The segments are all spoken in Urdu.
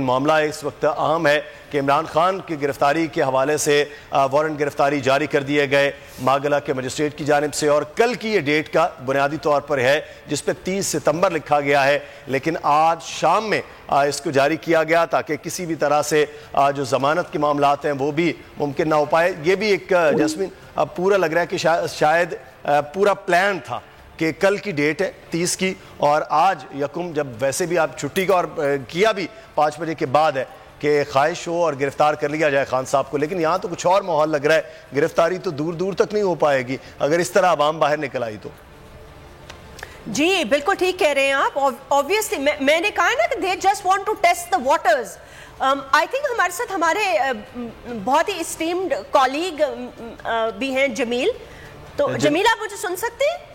معاملہ اس وقت اہم ہے کہ عمران خان کی گرفتاری کے حوالے سے وارنٹ گرفتاری جاری کر دیے گئے ماگلا کے مجسٹریٹ کی جانب سے، اور کل کی یہ ڈیٹ کا بنیادی طور پر ہے جس پہ 30 ستمبر لکھا گیا ہے، لیکن آج شام میں اس کو جاری کیا گیا تاکہ کسی بھی طرح سے جو ضمانت کے معاملات ہیں وہ بھی ممکن نہ ہو پائے۔ یہ بھی ایک جسمین پورا لگ رہا ہے کہ شاید پورا پلان تھا کہ کل کی ڈیٹ ہے 30 کی، اور آج یکم جب ویسے بھی آپ چھٹی کا اور کیا بھی 5 بجے کے بعد ہے کہ خواہش ہو اور گرفتار کر لیا جائے خان صاحب کو، لیکن یہاں تو کچھ اور ماحول لگ رہا ہے، گرفتاری تو دور دور تک نہیں ہو پائے گی اگر اس طرح عوام باہر نکل آئی تو۔ جی بالکل ٹھیک کہہ رہے ہیں آپ، obviously میں نے کہا نا کہ they just want to test the waters۔ I think ہمارے ساتھ ہمارے بہت ہی اسٹیمڈ کالیگ بھی ہیں جمیل، تو جمیل آپ مجھے سن سکتے ہیں؟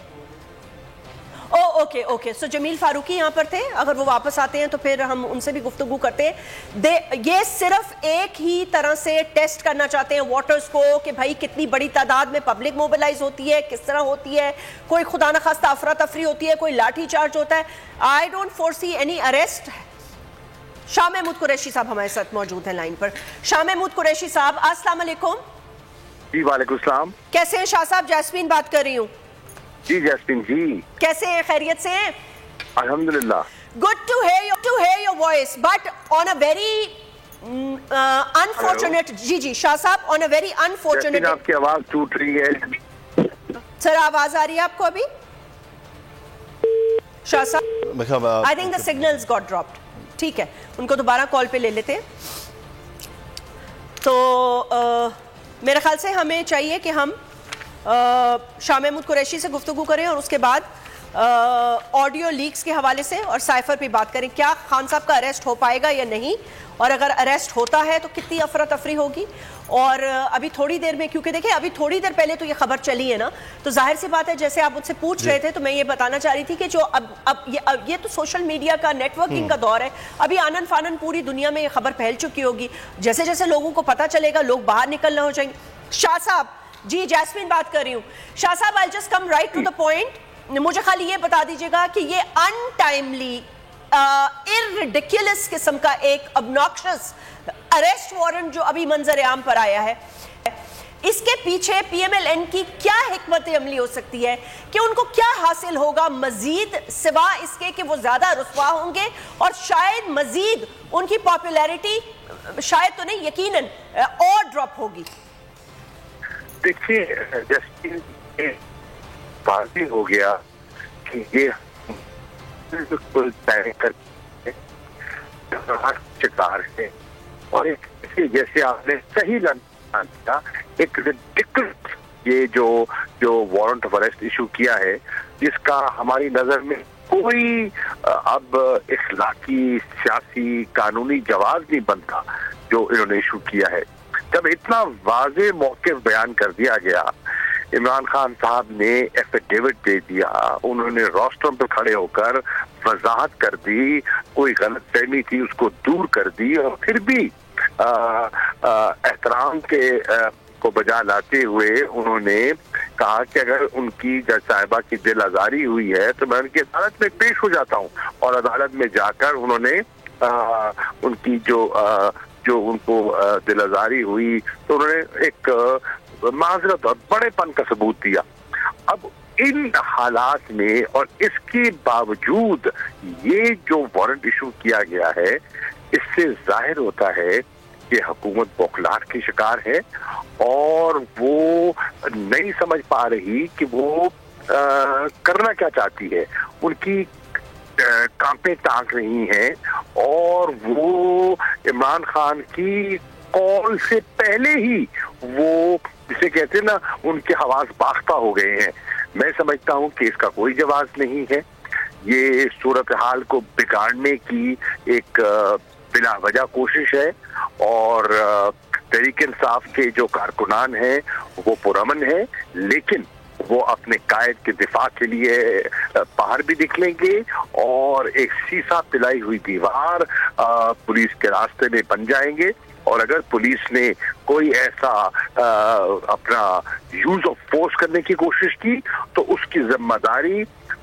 اوکے سو جمیل فاروقی یہاں پر تھے، اگر وہ واپس آتے ہیں تو پھر ہم ان سے بھی گفتگو کرتے ہیں۔ یہ صرف ایک ہی طرح سے ٹیسٹ کرنا چاہتے ہیں واٹرز کو کہ بھائی کتنی بڑی تعداد میں پبلک موبلائز ہوتی ہے، کس طرح ہوتی ہے، کوئی خدا نخواستہ افراتفری ہوتی ہے، کوئی لاٹھی چارج ہوتا ہے۔ I don't foresee any arrest. Shah Mahmood Qureshi صاحب ہمارے ساتھ موجود ہیں لائن پر۔ شاہ محمود قریشی صاحب السلام علیکم۔ جی وعلیکم السلام۔ کیسے ہیں شاہ صاحب؟ جیسمین بات کر رہی ہوں۔ جی جیسمین جی کیسے ہیں؟ خیریت سے ہیں؟ الحمدللہ۔ Good to hear your voice, but on a very unfortunate جی شاہ صاحب on a very unfortunate آپ کی آواز ٹوٹ رہی ہے سر، آواز آ رہی ہے آپ کو ابھی؟ شاہ صاحب I think the signals got dropped۔ ٹھیک ہے، ان کو دوبارہ کال پہ لے لیتے ہیں۔ تو میرے خیال سے ہمیں چاہیے کہ ہم شاہ محمود قریشی سے گفتگو کریں اور اس کے بعد آڈیو لیکس کے حوالے سے اور سائفر پہ بات کریں، کیا خان صاحب کا اریسٹ ہو پائے گا یا نہیں، اور اگر اریسٹ ہوتا ہے تو کتنی افراتفری ہوگی۔ اور ابھی تھوڑی دیر میں، کیونکہ دیکھیں ابھی تھوڑی دیر پہلے تو یہ خبر چلی ہے نا، تو ظاہر سی بات ہے جیسے آپ مجھ سے پوچھ رہے تھے تو میں یہ بتانا چاہ رہی تھی کہ جو اب یہ تو سوشل میڈیا کا نیٹ ورکنگ کا دور ہے، ابھی آنن فانن پوری دنیا میں یہ خبر پھیل چکی ہوگی، جیسے جیسے لوگوں کو پتہ چلے گا لوگ باہر نکلنا ہو جائیں گے۔ شاہ صاحب جی جیسمین بات کر رہی ہوں۔ شاہ صاحب I'll just come right to the point۔ مجھے خالی یہ بتا دیجیے گا کہ یہ untimely irridiculous قسم کا ایک obnoxious arrest warrant جو ابھی منظر عام پر آیا ہے، اس کے پیچھے پی ایم ایل این کی کیا حکمت عملی ہو سکتی ہے کہ ان کو کیا حاصل ہوگا مزید سوا اس کے کہ وہ زیادہ رسوا ہوں گے اور شاید مزید ان کی پاپولیرٹی شاید تو نہیں یقیناً اور ڈراپ ہوگی؟ دیکھیے جسٹس واضح ہو گیا کہ یہ بالکل طے کر شکار ہے، اور جیسے آپ نے صحیح لگا ایک ریڈیکلس یہ جو وارنٹ آف اریسٹ ایشو کیا ہے، جس کا ہماری نظر میں کوئی اب اخلاقی سیاسی قانونی جواز نہیں بنتا جو انہوں نے ایشو کیا ہے۔ جب اتنا واضح موقف بیان کر دیا گیا، عمران خان صاحب نے ایفیڈیوٹ دے دیا، انہوں نے روسٹرم پہ کھڑے ہو کر وضاحت کر دی، کوئی غلط فہمی تھی اس کو دور کر دی، اور پھر بھی احترام کے کو بجا لاتے ہوئے انہوں نے کہا کہ اگر ان کی جج صاحبہ کی دل آزاری ہوئی ہے تو میں ان کی عدالت میں پیش ہو جاتا ہوں، اور عدالت میں جا کر انہوں نے ان کی جو ان کو دل آزاری ہوئی تو انہوں نے ایک معذرت اور بڑے پن کا ثبوت دیا۔ اب ان حالات میں اور اس کے باوجود یہ جو وارنٹ ایشو کیا گیا ہے، اس سے ظاہر ہوتا ہے کہ حکومت بوکھلاہٹ کی شکار ہے اور وہ نہیں سمجھ پا رہی کہ وہ کرنا کیا چاہتی ہے، ان کی کانپیں ٹانک رہی ہیں، اور وہ عمران خان کی کال سے پہلے ہی وہ جسے کہتے ہیں نا ان کے حواس باختہ ہو گئے ہیں۔ میں سمجھتا ہوں کہ اس کا کوئی جواز نہیں ہے، یہ صورتحال کو بگاڑنے کی ایک بلا وجہ کوشش ہے، اور تحریک انصاف کے جو کارکنان ہیں وہ پرامن ہیں، لیکن وہ اپنے قائد کے دفاع کے لیے باہر بھی نکلیں گے، اور ایک سیسا پلائی ہوئی دیوار پولیس کے راستے میں بن جائیں گے، اور اگر پولیس نے کوئی ایسا اپنا یوز آف فورس کرنے کی کوشش کی تو اس کی ذمہ داری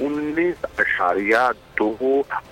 19.2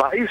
22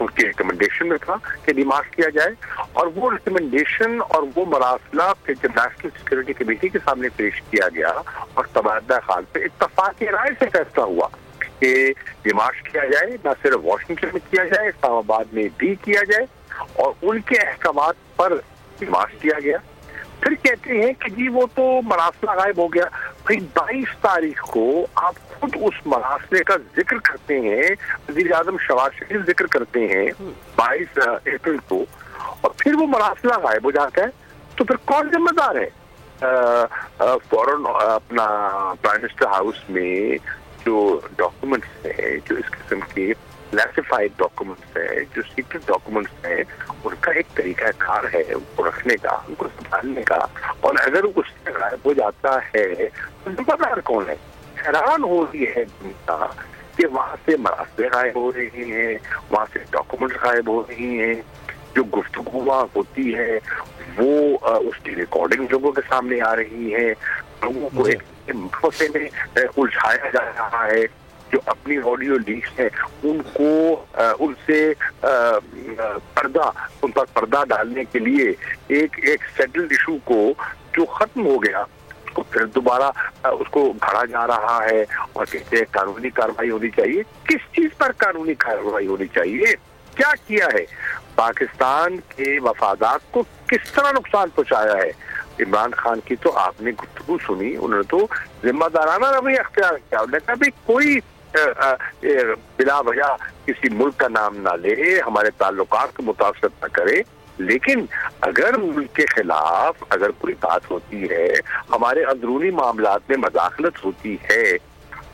ان کے ریکمنڈیشن میں تھا کہ ڈیمارک کیا جائے، اور وہ ریکمنڈیشن اور وہ مراسلہ پھر جب نیشنل سیکورٹی کمیٹی کے سامنے پیش کیا گیا اور تبادلہ خیال پہ اتفاقی رائے سے فیصلہ ہوا کہ ڈیمارک کیا جائے، نہ صرف واشنگٹن میں کیا جائے، اسلام آباد میں بھی کیا جائے، اور ان کے احکامات پر ڈیمارک کیا گیا۔ پھر کہتے ہیں کہ جی وہ تو مراسلہ غائب ہو گیا۔ بھائی 22 تاریخ کو آپ خود اس مراسلے کا ذکر کرتے ہیں، وزیر اعظم شہباز شریف ذکر کرتے ہیں 22 اپریل کو، اور پھر وہ مراسلہ غائب ہو جاتا ہے، تو پھر کون ذمہ دار ہے؟ فوراً اپنا پرائم منسٹر ہاؤس میں جو ڈاکومنٹس ہیں، جو اس قسم کے کلاسیفائڈ ڈاکومنٹس ہیں، جو سیکرٹ ڈاکومنٹس ہیں، ان کا ایک طریقہ کار ہے ان کو رکھنے کا، ان کو سنبھالنے کا، اور اگر اس سے غائب ہو جاتا ہے تو ذمہ دار کون ہے؟ حیران ہو رہی ہے دنیا کہ وہاں سے مراسلے غائب ہو رہی ہیں، وہاں سے ڈاکومنٹس غائب ہو رہی ہیں، جو گفتگو وہاں ہوتی ہے وہ اس کی ریکارڈنگ لوگوں کے سامنے آ رہی ہے، لوگوں کو ایک مقصد میں الجھایا جا رہا ہے، جو اپنی آڈیو لیکس ہیں ان کو ان سے ان پر پردہ ڈالنے کے لیے ایک سیٹلڈ ایشو کو جو ختم ہو گیا اس کو پھر دوبارہ اس کو گھڑا جا رہا ہے، اور کہتے ہیں قانونی کارروائی ہونی چاہیے۔ کس چیز پر قانونی کارروائی ہونی چاہیے؟ کیا کیا ہے؟ پاکستان کے مفادات کو کس طرح نقصان پہنچایا ہے؟ عمران خان کی تو آپ نے گفتگو سنی، انہوں نے تو ذمہ دارانہ رویہ اختیار کیا، انہوں نے کہا بھی کوئی بلا وجہ کسی ملک کا نام نہ لے، ہمارے تعلقات کو متاثر نہ کرے، لیکن اگر ملک کے خلاف اگر کوئی بات ہوتی ہے، ہمارے اندرونی معاملات میں مداخلت ہوتی ہے،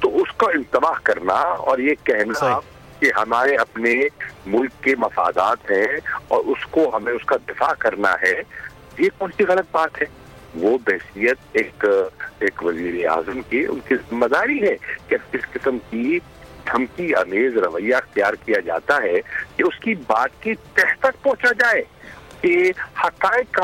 تو اس کا انتباہ کرنا اور یہ کہنا کہ ہمارے اپنے ملک کے مفادات ہیں اور اس کو ہمیں اس کا دفاع کرنا ہے، یہ کون سی غلط بات ہے؟ وہ بحیثیت ایک وزیر اعظم کی ان کی ذمہ داری ہے کہ اس قسم کی دھمکی امیز رویہ اختیار کیا جاتا ہے کہ اس کی بات کی تہ تک پہنچا جائے کہ حقائق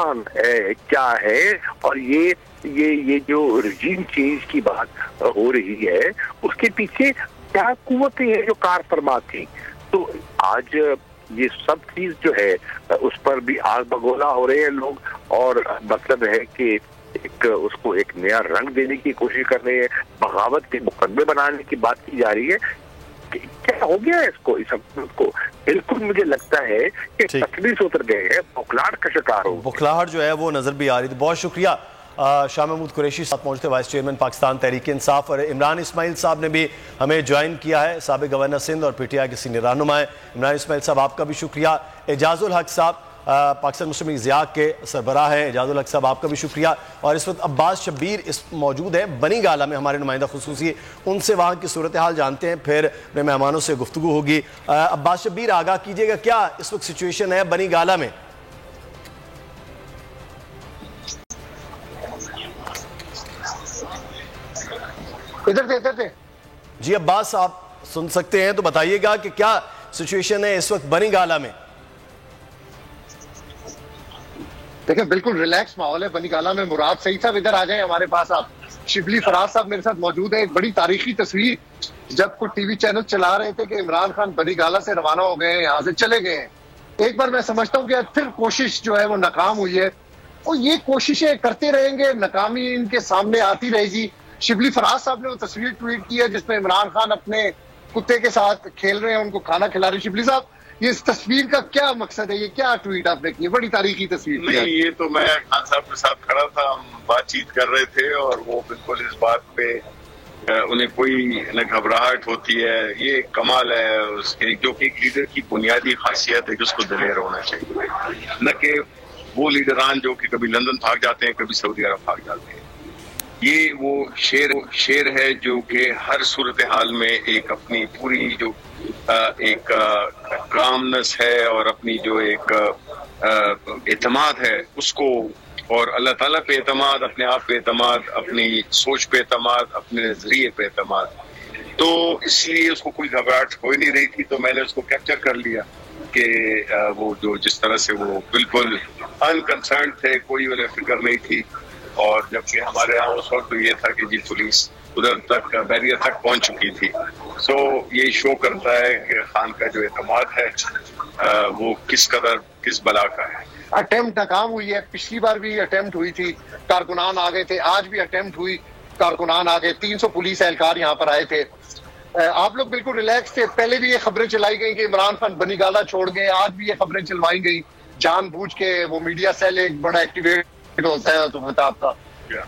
کیا ہے، اور یہ جو رجیم چینج کی بات ہو رہی ہے اس کے پیچھے کیا قوتیں ہیں جو کار فرما تھی۔ تو آج یہ سب چیز جو ہے اس پر بھی آگ بگولا ہو رہے ہیں لوگ، اور مطلب ہے کہ اس کو ایک نیا رنگ دینے کی کوشش کر رہے ہیں، بغاوت کے مقدمے بنانے کی بات کی جا رہی ہے۔ کیا ہو گیا ہے اس کو، اس حکومت کو؟ بالکل مجھے لگتا ہے کہ تکلیف سے اتر گئے ہیں، بخلاہٹ کا شکار ہو، بخلاہٹ جو ہے وہ نظر بھی آ رہی تھی۔ بہت شکریہ شاہ محمود قریشی ساتھ پہنچتے وائس چیئرمین پاکستان تحریک انصاف، اور عمران اسماعیل صاحب نے بھی ہمیں جوائن کیا ہے، سابق گورنر سندھ اور پی ٹی آئی کے سینئر رہنما ہیں۔ عمران اسماعیل صاحب آپ کا بھی شکریہ۔ اعجاز الحق صاحب پاکستان مسلم لیگ ضیاء کے سربراہ ہیں، اعجاز الحق صاحب آپ کا بھی شکریہ۔ اور اس وقت عباس شبیر موجود ہیں بنی گالہ میں، ہمارے نمائندہ خصوصی، ان سے وہاں کی صورتحال جانتے ہیں، پھر اپنے مہمانوں سے گفتگو ہوگی۔ عباس شبیر آگاہ کیجئے گا، کیا اس وقت سچویشن ہے بنی گالہ میں؟ ادھر تھے جی عباس آپ سن سکتے ہیں تو بتائیے گا کہ کیا سچویشن ہے اس وقت بنی گالہ میں؟ دیکھیں بالکل ریلیکس ماحول ہے بنی گالہ میں۔ مراد سعید صاحب ادھر آ جائیں ہمارے پاس، آپ شبلی فراز صاحب میرے ساتھ موجود ہیں۔ ایک بڑی تاریخی تصویر، جب کوئی ٹی وی چینل چلا رہے تھے کہ عمران خان بنی گالہ سے روانہ ہو گئے ہیں، یہاں سے چلے گئے ہیں، ایک بار میں سمجھتا ہوں کہ پھر کوشش جو ہے وہ ناکام ہوئی ہے، اور یہ کوششیں کرتے رہیں گے، ناکامی ان کے سامنے آتی رہے گی۔ شبلی فراز صاحب نے وہ تصویر ٹویٹ کی ہے جس میں عمران خان اپنے کتے کے ساتھ کھیل رہے ہیں، ان کو کھانا کھلا رہے ہیں۔ شبلی صاحب یہ اس تصویر کا کیا مقصد ہے؟ یہ کیا ٹویٹ آپ نے کی؟ بڑی تاریخی تصویر۔ نہیں، یہ تو میں خان صاحب کے ساتھ کھڑا تھا، ہم بات چیت کر رہے تھے، اور وہ بالکل اس بات پہ انہیں کوئی نہ گھبراہٹ ہوتی ہے، یہ کمال ہے اس کے، جو کہ ایک لیڈر کی بنیادی خاصیت ہے کہ اس کو دلیر ہونا چاہیے، نہ کہ وہ لیڈران جو کہ کبھی لندن بھاگ جاتے ہیں، کبھی سعودی عرب بھاگ جاتے ہیں۔ یہ وہ شیر ہے جو کہ ہر صورتحال میں ایک اپنی پوری جو ایک کامنس ہے اور اپنی جو ایک اعتماد ہے اس کو، اور اللہ تعالیٰ پہ اعتماد، اپنے آپ پہ اعتماد، اپنی سوچ پہ اعتماد، اپنے نظریے پہ اعتماد، تو اس لیے اس کو کوئی گھبراہٹ ہو نہیں رہی تھی، تو میں نے اس کو کیپچر کر لیا کہ وہ جو جس طرح سے وہ بالکل انکنسرنڈ تھے، کوئی انہیں فکر نہیں تھی، اور جبکہ ہمارے یہاں اس وقت تو یہ تھا کہ جی پولیس ادھر تک بیریئر تک پہنچ چکی تھی. سو یہ شو کرتا ہے کہ خان کا جو اعتماد ہے وہ کس قدر کس بلا کا ہے. اٹیمپٹ ناکام ہوئی ہے. پچھلی بار بھی اٹیمپٹ ہوئی تھی, کارکنان آ گئے تھے. آج بھی اٹیمپٹ ہوئی, کارکنان آ گئے. 300 پولیس اہلکار یہاں پر آئے تھے. آپ لوگ بالکل ریلیکس تھے. پہلے بھی یہ خبریں چلائی گئی کہ عمران خان بنی گالا چھوڑ گئے. آج بھی یہ خبریں چلوائی گئی جان بوجھ کے. وہ میڈیا سیل ایک بڑا ایکٹیویٹ ہوتا ہے تو مہتاب کا,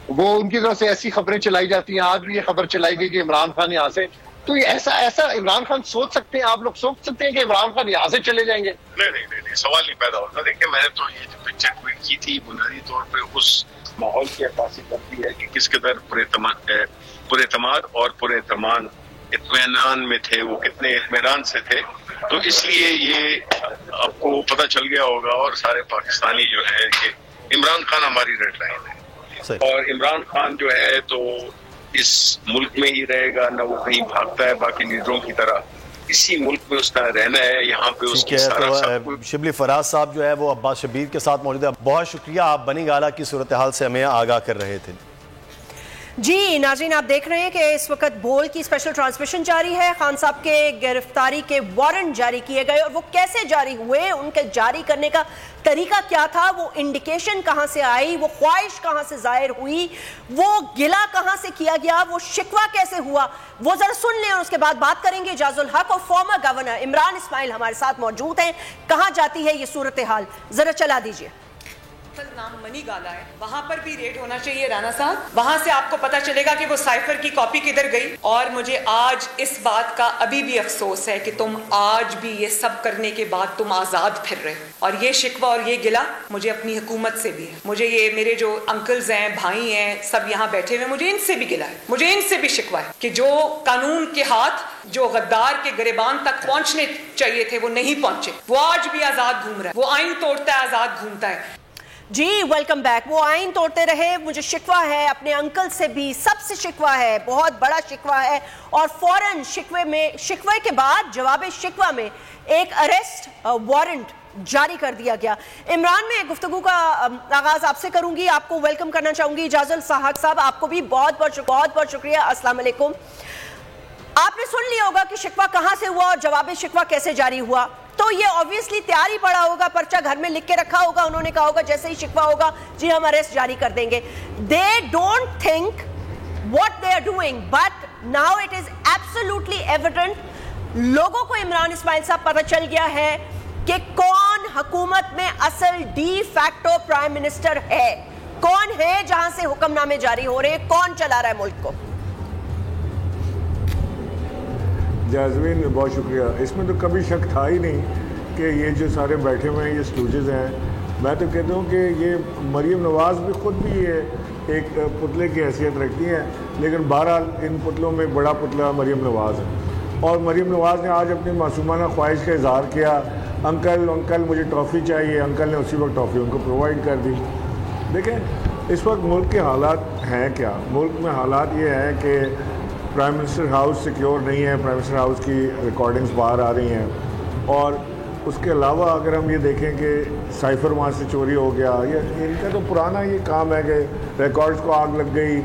وہ ان کی طرف سے ایسی خبریں چلائی جاتی ہیں. آج بھی یہ خبر چلائی گئی کہ عمران خان یہاں سے. تو یہ ایسا عمران خان سوچ سکتے ہیں, آپ لوگ سوچ سکتے ہیں کہ عمران خان یہاں سے چلے جائیں گے؟ نہیں, سوال نہیں پیدا ہوتا. دیکھیں میں نے تو یہ جو پکچر ٹویٹ کی تھی بنیادی طور پہ اس ماحول کی عکاسی کرتی ہے کہ کس قدر پر اعتماد اور پر اطمینان میں تھے, وہ کتنے اطمینان سے تھے. تو اس لیے یہ آپ کو پتہ چل گیا ہوگا اور سارے پاکستانی جو ہے کہ عمران خان ہماری ریڈ لائن ہے, اور عمران خان جو ہے تو اس ملک میں ہی رہے گا, نہ وہ کہیں بھاگتا ہے باقی لیڈروں کی طرح. اسی ملک میں اس کا رہنا ہے, یہاں پہ اس کی سارا سب کچھ. شبلی فراز صاحب جو ہے وہ عباس شبیر کے ساتھ موجود ہے. بہت شکریہ, آپ بنی گالا کی صورتحال سے ہمیں آگاہ کر رہے تھے. جی ناظرین, آپ دیکھ رہے ہیں کہ اس وقت بول کی اسپیشل ٹرانسمیشن جاری ہے. خان صاحب کے گرفتاری کے وارنٹ جاری کیے گئے, اور وہ کیسے جاری ہوئے, ان کے جاری کرنے کا طریقہ کیا تھا, وہ انڈیکیشن کہاں سے آئی, وہ خواہش کہاں سے ظاہر ہوئی, وہ گلہ کہاں سے کیا گیا, وہ شکوہ کیسے ہوا, وہ ذرا سن لیں اور اس کے بعد بات کریں گے. اعجاز الحق اور فارمر گورنر عمران اسماعیل ہمارے ساتھ موجود ہیں. کہاں جاتی ہے یہ صورتحال, ذرا چلا دیجیے. نام منی گالا ہے, وہاں پر بھی ریڈ ہونا چاہیے رانا صاحب. وہاں سے آپ کو پتا چلے گا کہ وہ سائفر کی کاپی کدھر گئی. اور مجھے آج اس بات کا ابھی بھی افسوس ہے کہ تم آج بھی یہ سب کرنے کے بعد تم آزاد پھر رہے ہو. اور یہ شکوہ اور یہ گلہ مجھے اپنی حکومت سے بھی ہے. مجھے یہ میرے جو انکلز ہیں, بھائی ہیں, سب یہاں بیٹھے ہوئے, مجھے ان سے بھی گلہ ہے, مجھے ان سے بھی شکوہ ہے کہ جو قانون کے ہاتھ جو غدار کے گریبان تک پہنچنے چاہیے تھے وہ نہیں پہنچے. وہ آج بھی آزاد گھوم رہا ہے, وہ آئین توڑتا ہے آزاد گھومتا ہے. جی ویلکم بیک. وہ آئین توڑتے رہے, مجھے شکوہ ہے اپنے انکل سے بھی, سب سے شکوہ ہے, بہت بڑا شکوہ ہے. اور فوراً شکوے کے بعد جواب شکوہ میں ایک اریسٹ وارنٹ جاری کر دیا گیا. عمران, میں گفتگو کا آغاز آپ سے کروں گی, آپ کو ویلکم کرنا چاہوں گی. اعجاز الحق صاحب آپ کو بھی بہت بہت شکریہ. السلام علیکم. آپ نے سن لیا ہوگا کہ شکوہ کہاں سے ہوا اور جواب شکوہ کیسے جاری ہوا. تو یہ obviously تیار ہی پڑا ہوگا, پرچہ گھر میں لکھ کے رکھا ہوگا, انہوں نے کہا ہوگا جیسے ہی شکوہ ہوگا جی ہم اریسٹ جاری کر دیں گے. They don't think what they are doing, but now it is absolutely evident. لوگوں کو عمران اسماعیل صاحب پتہ چل گیا ہے کہ کون حکومت میں اصل ڈی فیکٹو پرائم منسٹر ہے, کون ہے جہاں سے حکم نامے جاری ہو رہے ہیں, کون چلا رہا ہے ملک کو. جازمین بہت شکریہ. اس میں تو کبھی شک تھا ہی نہیں کہ یہ جو سارے بیٹھے ہوئے ہیں یہ سٹوجز ہیں. میں تو کہتا ہوں کہ یہ مریم نواز بھی خود بھی یہ ایک پتلے کی حیثیت رکھتی ہیں, لیکن بہرحال ان پتلوں میں بڑا پتلا مریم نواز ہے. اور مریم نواز نے آج اپنی معصومانہ خواہش کا اظہار کیا, انکل مجھے ٹرافی چاہیے. انکل نے اسی وقت ٹرافی ان کو پرووائڈ کر دی. دیکھیں اس وقت ملک کے حالات ہیں کیا. ملک میں حالات یہ ہیں کہ پرائم منسٹر ہاؤس سیکیور نہیں ہے, پرائم منسٹر ہاؤس کی ریکارڈنگز باہر آ رہی ہیں. اور اس کے علاوہ اگر ہم یہ دیکھیں کہ سائفر وہاں سے چوری ہو گیا, یہ ان کا تو پرانا یہ کام ہے کہ ریکارڈز کو آگ لگ گئی,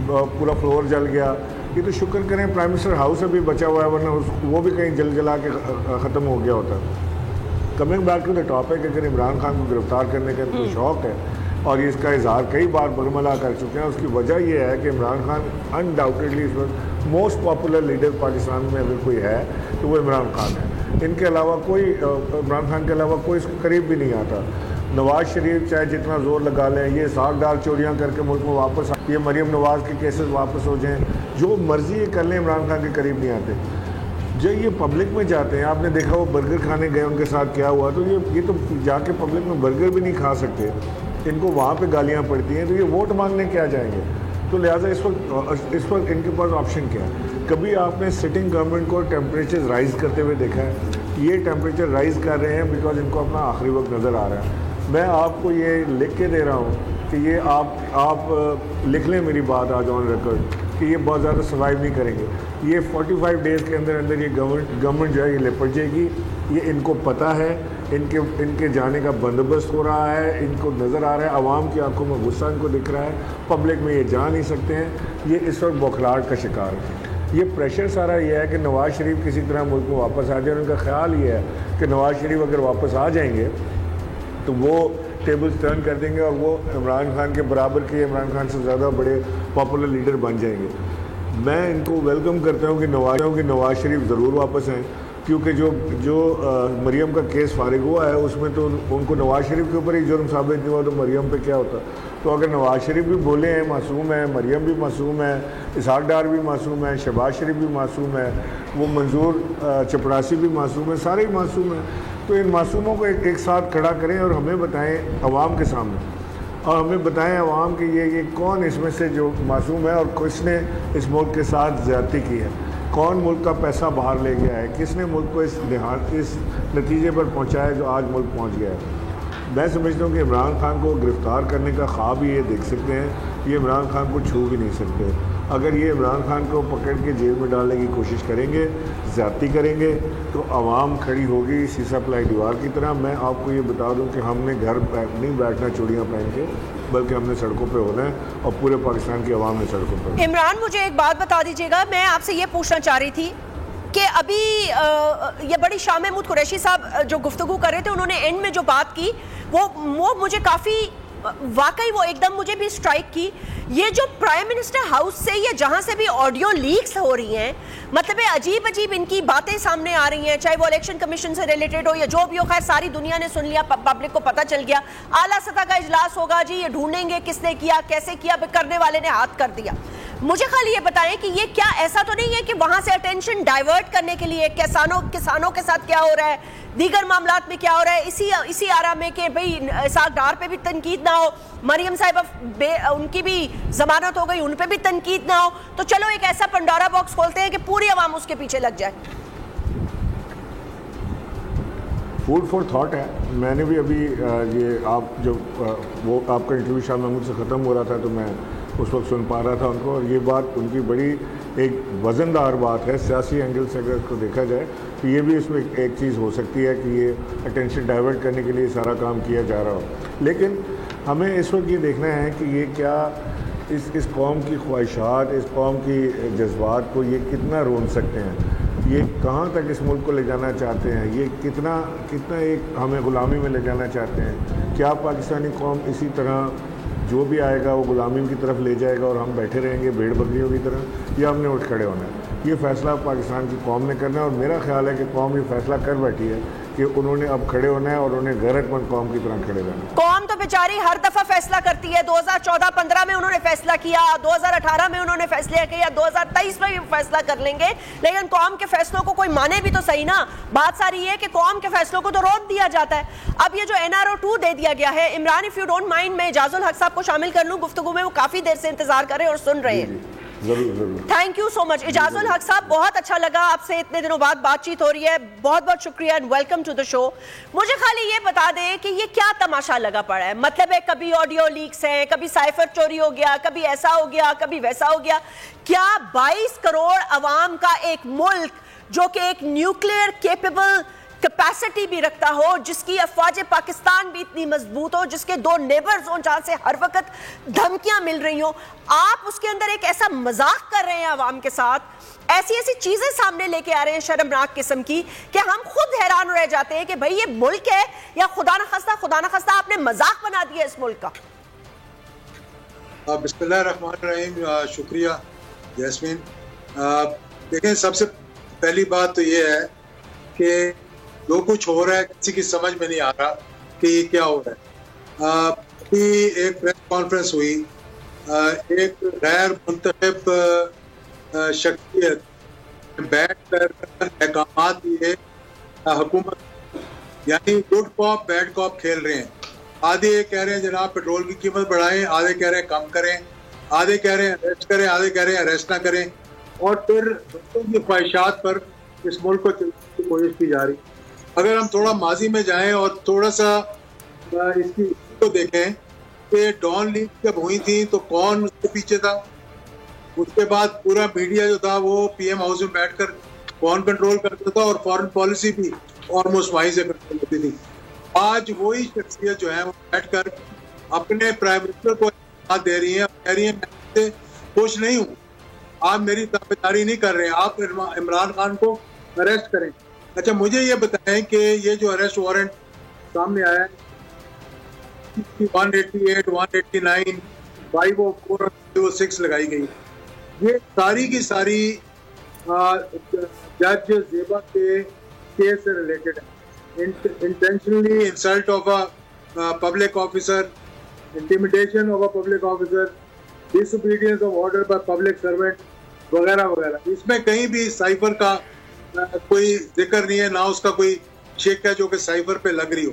پورا فلور جل گیا. یہ تو شکر کریں پرائم منسٹر ہاؤس ابھی بچا ہوا ہے, ورنہ وہ بھی کہیں جلا کے ختم ہو گیا ہوتا. Coming back to the topic, اگر عمران خان کو گرفتار کرنے کا ان کو شوق ہے اور یہ اس کا اظہار کئی بار برملا کر چکے ہیں, اس کی وجہ یہ ہے کہ عمران خان انڈاؤٹیڈلی اس وقت موسٹ پاپولر لیڈر پاکستان میں اگر کوئی ہے تو وہ عمران خان ہے. ان کے علاوہ کوئی, عمران خان کے علاوہ کوئی اس کے قریب بھی نہیں آتا. نواز شریف چاہے جتنا زور لگا لیں, یہ ساکھدار چوریاں کر کے ملک میں واپس, یہ مریم نواز کے کیسز واپس ہو جائیں, جو مرضی یہ کر لیں, عمران خان کے قریب نہیں آتے. جب یہ پبلک میں جاتے ہیں, آپ نے دیکھا وہ برگر کھانے گئے, ان کے ساتھ کیا ہوا, تو یہ تو جا کے پبلک میں برگر بھی نہیں کھا سکتے, ان کو وہاں پہ گالیاں پڑتی ہیں, تو یہ ووٹ مانگنے کیا جائیں گے. تو لہٰذا اس وقت ان کے پاس آپشن کیا ہے. کبھی آپ نے سٹنگ گورنمنٹ کو ٹیمپریچر رائز کرتے ہوئے دیکھا ہے؟ یہ ٹیمپریچر رائز کر رہے ہیں بیکاز ان کو اپنا آخری وقت نظر آ رہا ہے. میں آپ کو یہ لکھ کے دے رہا ہوں کہ یہ آپ لکھ لیں میری بات آج آن ریکارڈ کہ یہ بہت زیادہ سروائیو نہیں کریں گے. یہ 45 ڈیز کے اندر یہ گورنمنٹ جو ہے یہ لپٹ جائے گی. یہ ان کو پتہ ہے, ان کے جانے کا بندوبست ہو رہا ہے, ان کو نظر آ رہا ہے, عوام کی آنکھوں میں غصہ ان کو دکھ رہا ہے, پبلک میں یہ جا نہیں سکتے ہیں. یہ اس وقت بوکھلاہٹ کا شکار ہے. یہ پریشر سارا یہ ہے کہ نواز شریف کسی طرح ملک میں واپس آ جائے. ان کا خیال یہ ہے کہ نواز شریف اگر واپس آ جائیں گے تو وہ ٹیبلز ٹرن کر دیں گے اور وہ عمران خان کے برابر کے, عمران خان سے زیادہ بڑے پاپولر لیڈر بن جائیں گے. میں ان کو ویلکم کرتا ہوں کہ نواز شریف ضرور واپس آئیں, کیونکہ جو مریم کا کیس فارغ ہوا ہے اس میں تو ان کو نواز شریف کے اوپر ہی جرم ثابت نہیں ہوا, تو مریم پہ کیا ہوتا. تو اگر نواز شریف بھی بولے ہیں معصوم ہے, مریم بھی معصوم ہے, اسحاق ڈار بھی معصوم ہے, شہباز شریف بھی معصوم ہے, وہ منظور چپڑاسی بھی معصوم ہے, سارے ہی معصوم ہیں. تو ان معصوموں کو ایک ساتھ کھڑا کریں اور ہمیں بتائیں عوام کے سامنے, اور ہمیں بتائیں عوام کہ یہ کون اس میں سے جو معصوم ہے اور کس نے اس ملک کے ساتھ زیادتی کی ہے, کون ملک کا پیسہ باہر لے گیا ہے, کس نے ملک کو اس نتیجے پر پہنچایا جو آج ملک پہنچ گیا ہے. میں سمجھتا ہوں کہ عمران خان کو گرفتار کرنے کا خواب ہی یہ دیکھ سکتے ہیں, یہ عمران خان کو چھو بھی نہیں سکتے. اگر یہ عمران خان کو پکڑ کے جیل میں ڈالنے کی کوشش کریں گے, زیادتی کریں گے, تو عوام کھڑی ہوگی سیسا پلائی دیوار کی طرح. میں آپ کو یہ بتا دوں کہ ہم نے گھر نہیں بیٹھنا چوڑیاں پہن کے, بلکہ ہم نے سڑکوں پہ ہونا ہے, اور پورے پاکستان کی عوام نے سڑکوں پہ. عمران, مجھے ایک بات بتا دیجیے گا, میں آپ سے یہ پوچھنا چاہ رہی تھی کہ ابھی یہ بڑی شاہ محمود قریشی صاحب جو گفتگو کر رہے تھے, انہوں نے اینڈ میں جو بات کی وہ مجھے کافی واقعی وہ ایک دم مجھے بھی سٹرائک کی. یہ جو پرائم منسٹر ہاؤس سے یا جہاں سے بھی آڈیو لیکس ہو رہی ہیں, مطلب عجیب ان کی باتیں سامنے آ رہی ہیں, چاہے وہ الیکشن کمیشن سے ریلیٹڈ ہو یا جو بھی ہو, خیر ساری دنیا نے سن لیا, پبلک کو پتہ چل گیا, اعلیٰ سطح کا اجلاس ہوگا جی, یہ ڈھونڈیں گے کس نے کیا, کیسے کیا, کرنے والے نے ہاتھ کر دیا. مجھے خالی یہ بتائیں کہ یہ کیا ایسا تو نہیں ہے کہ وہاں سے اٹینشن ڈائیورٹ کرنے کے لیے کسانوں کے ساتھ کیا ہو رہا ہے, دیگر معاملات میں کیا ہو رہا ہے, اسی آرا میں کہ بھئی اسحاق ڈار پہ بھی تنقید نہ ہو, مریم صاحبہ ان کی بھی ضمانت ہو گئی, ان پہ بھی تنقید نہ ہو, تو چلو ایک ایسا پنڈورا باکس کھولتے ہیں کہ پوری عوام اس کے پیچھے لگ جائے. فوڈ فار تھاٹ ہے. میں نے بھی ابھی یہ آپ جب وہ آپ کا انٹرویو شاہ محمود سے ختم ہو رہا تھا تو میں اس وقت سن پا رہا تھا ان کو, اور یہ بات ان کی بڑی ایک وزن دار بات ہے. سیاسی اینگل سے اگر اس کو دیکھا جائے تو یہ بھی اس میں ایک چیز ہو سکتی ہے کہ یہ اٹینشن ڈائیورٹ کرنے کے لیے سارا کام کیا جا رہا ہو. لیکن ہمیں اس وقت یہ دیکھنا ہے کہ یہ کیا اس قوم کی خواہشات, اس قوم کی جذبات کو یہ کتنا رون سکتے ہیں, یہ کہاں تک اس ملک کو لے جانا چاہتے ہیں, یہ کتنا ایک ہمیں غلامی میں لے جانا چاہتے ہیں. کیا پاکستانی قوم اسی طرح جو بھی آئے گا وہ غلامی کی طرف لے جائے گا اور ہم بیٹھے رہیں گے بھیڑ بکریوں کی طرح, یا ہم نے اٹھ کھڑے ہونا ہے. یہ فیصلہ پاکستان کی قوم نے کرنا ہے, اور میرا خیال ہے کہ قوم یہ فیصلہ کر بیٹھی ہے کہ انہوں نے اب کھڑے ہونا ہے اور انہیں غیرت مند قوم کی طرح کھڑے رہنا. قوم تو بیچاری ہر دفعہ فیصلہ کرتی ہے, 2014-15 میں انہوں نے فیصلہ کیا, 2018 میں انہوں نے فیصلہ کیا, 2023 میں بھی فیصلہ کر لیں گے, لیکن قوم کے فیصلوں کو کوئی مانے بھی تو صحیح نا. بات ساری یہ ہے کہ قوم کے فیصلوں کو تو روک دیا جاتا ہے. اب یہ جو NRO2 دے دیا گیا ہے, Imran if you don't mind میں اعجاز الحق صاحب کو شامل کر لوں گفتگو میں, وہ کافی دیر سے انتظار کر رہے ہیں اور سن رہے ہیں. تھینک یو سو مچ اعجاز الحق صاحب, بہت اچھا لگا آپ سے, اتنے دنوں بعد بات چیت ہو رہی ہے, بہت بہت شکریہ اینڈ ویلکم ٹو دا شو. مجھے خالی یہ بتا دیں کہ یہ کیا تماشا لگا پڑا ہے, مطلب ہے کبھی آڈیو لیکس ہیں, کبھی سائفر چوری ہو گیا, کبھی ایسا ہو گیا, کبھی ویسا ہو گیا. کیا 22 کروڑ عوام کا ایک ملک جو کہ ایک نیوکلیئر کیپیبل کیپیسٹی بھی رکھتا ہو, جس کی افواج پاکستان بھی اتنی مضبوط ہو, جس کے 2 نیبرز ہوں جہاں سے ہر وقت دھمکیاں مل رہی ہوں, آپ اس کے اندر ایک ایسا مذاق کر رہے ہیں عوام کے ساتھ, ایسی چیزیں سامنے لے کے آ رہے ہیں شرمناک قسم کی کہ ہم خود حیران رہ جاتے ہیں کہ بھئی یہ ملک ہے یا خدا نخواستہ آپ نے مذاق بنا دیا اس ملک کا. بسم اللہ الرحمن الرحیم. شکریہ جیسمین. دیکھیں, سب سے پہلی بات تو یہ ہے کہ جو کچھ ہو رہا ہے کسی کی سمجھ میں نہیں آ رہا کہ یہ کیا ہو رہا ہے. ابھی ایک پریس کانفرنس ہوئی, ایک غیر منتخب شخصیت بیٹھ کر احکامات دیے حکومت, یعنی گڈ کاپ بیڈ کاپ کھیل رہے ہیں. آدھے یہ کہہ رہے ہیں جناب پیٹرول کی قیمت بڑھائیں, آدھے کہہ رہے ہیں کم کریں, آدھے کہہ رہے ہیں اریسٹ کریں, آدھے کہہ رہے ہیں اریسٹ نہ کریں, اور پھر بچوں کی خواہشات پر اس ملک کو چلانے کی کوشش کی جا رہی. اگر ہم تھوڑا ماضی میں جائیں اور تھوڑا سا اس کی کو دیکھیں کہ ڈان لیگ جب ہوئی تھی تو کون اس کے پیچھے تھا, اس کے بعد پورا میڈیا جو تھا وہ پی ایم ہاؤس میں بیٹھ کر کون کنٹرول کرتا تھا, اور فارن پالیسی بھی آلموسٹ وہیں سے کنٹرول ہوتی تھی. آج وہی شخصیت جو ہے وہ بیٹھ کر اپنے پرائم منسٹر کو دے رہی ہیں, کہہ رہی ہیں خوش نہیں ہوں. آپ میری تابعداری نہیں کر رہے ہیں, آپ عمران خان کو اریسٹ کریں. اچھا مجھے یہ بتائیں کہ یہ جو اریسٹ وارنٹ سامنے آیا ہے 188, 189, 504, 506 لگائی گئی, یہ ساری کی ساری جج زیبا کے کیس سے ریلیٹڈ ہے. Intentionally insult of a public officer, intimidation of a public officer, disobedience of order by public servant وغیرہ وغیرہ. اس میں کہیں بھی سائفر کا کوئی ذکر نہیں ہے, نہ اس کا کوئی شک ہے جو کہ سائفر پہ لگ رہی ہو.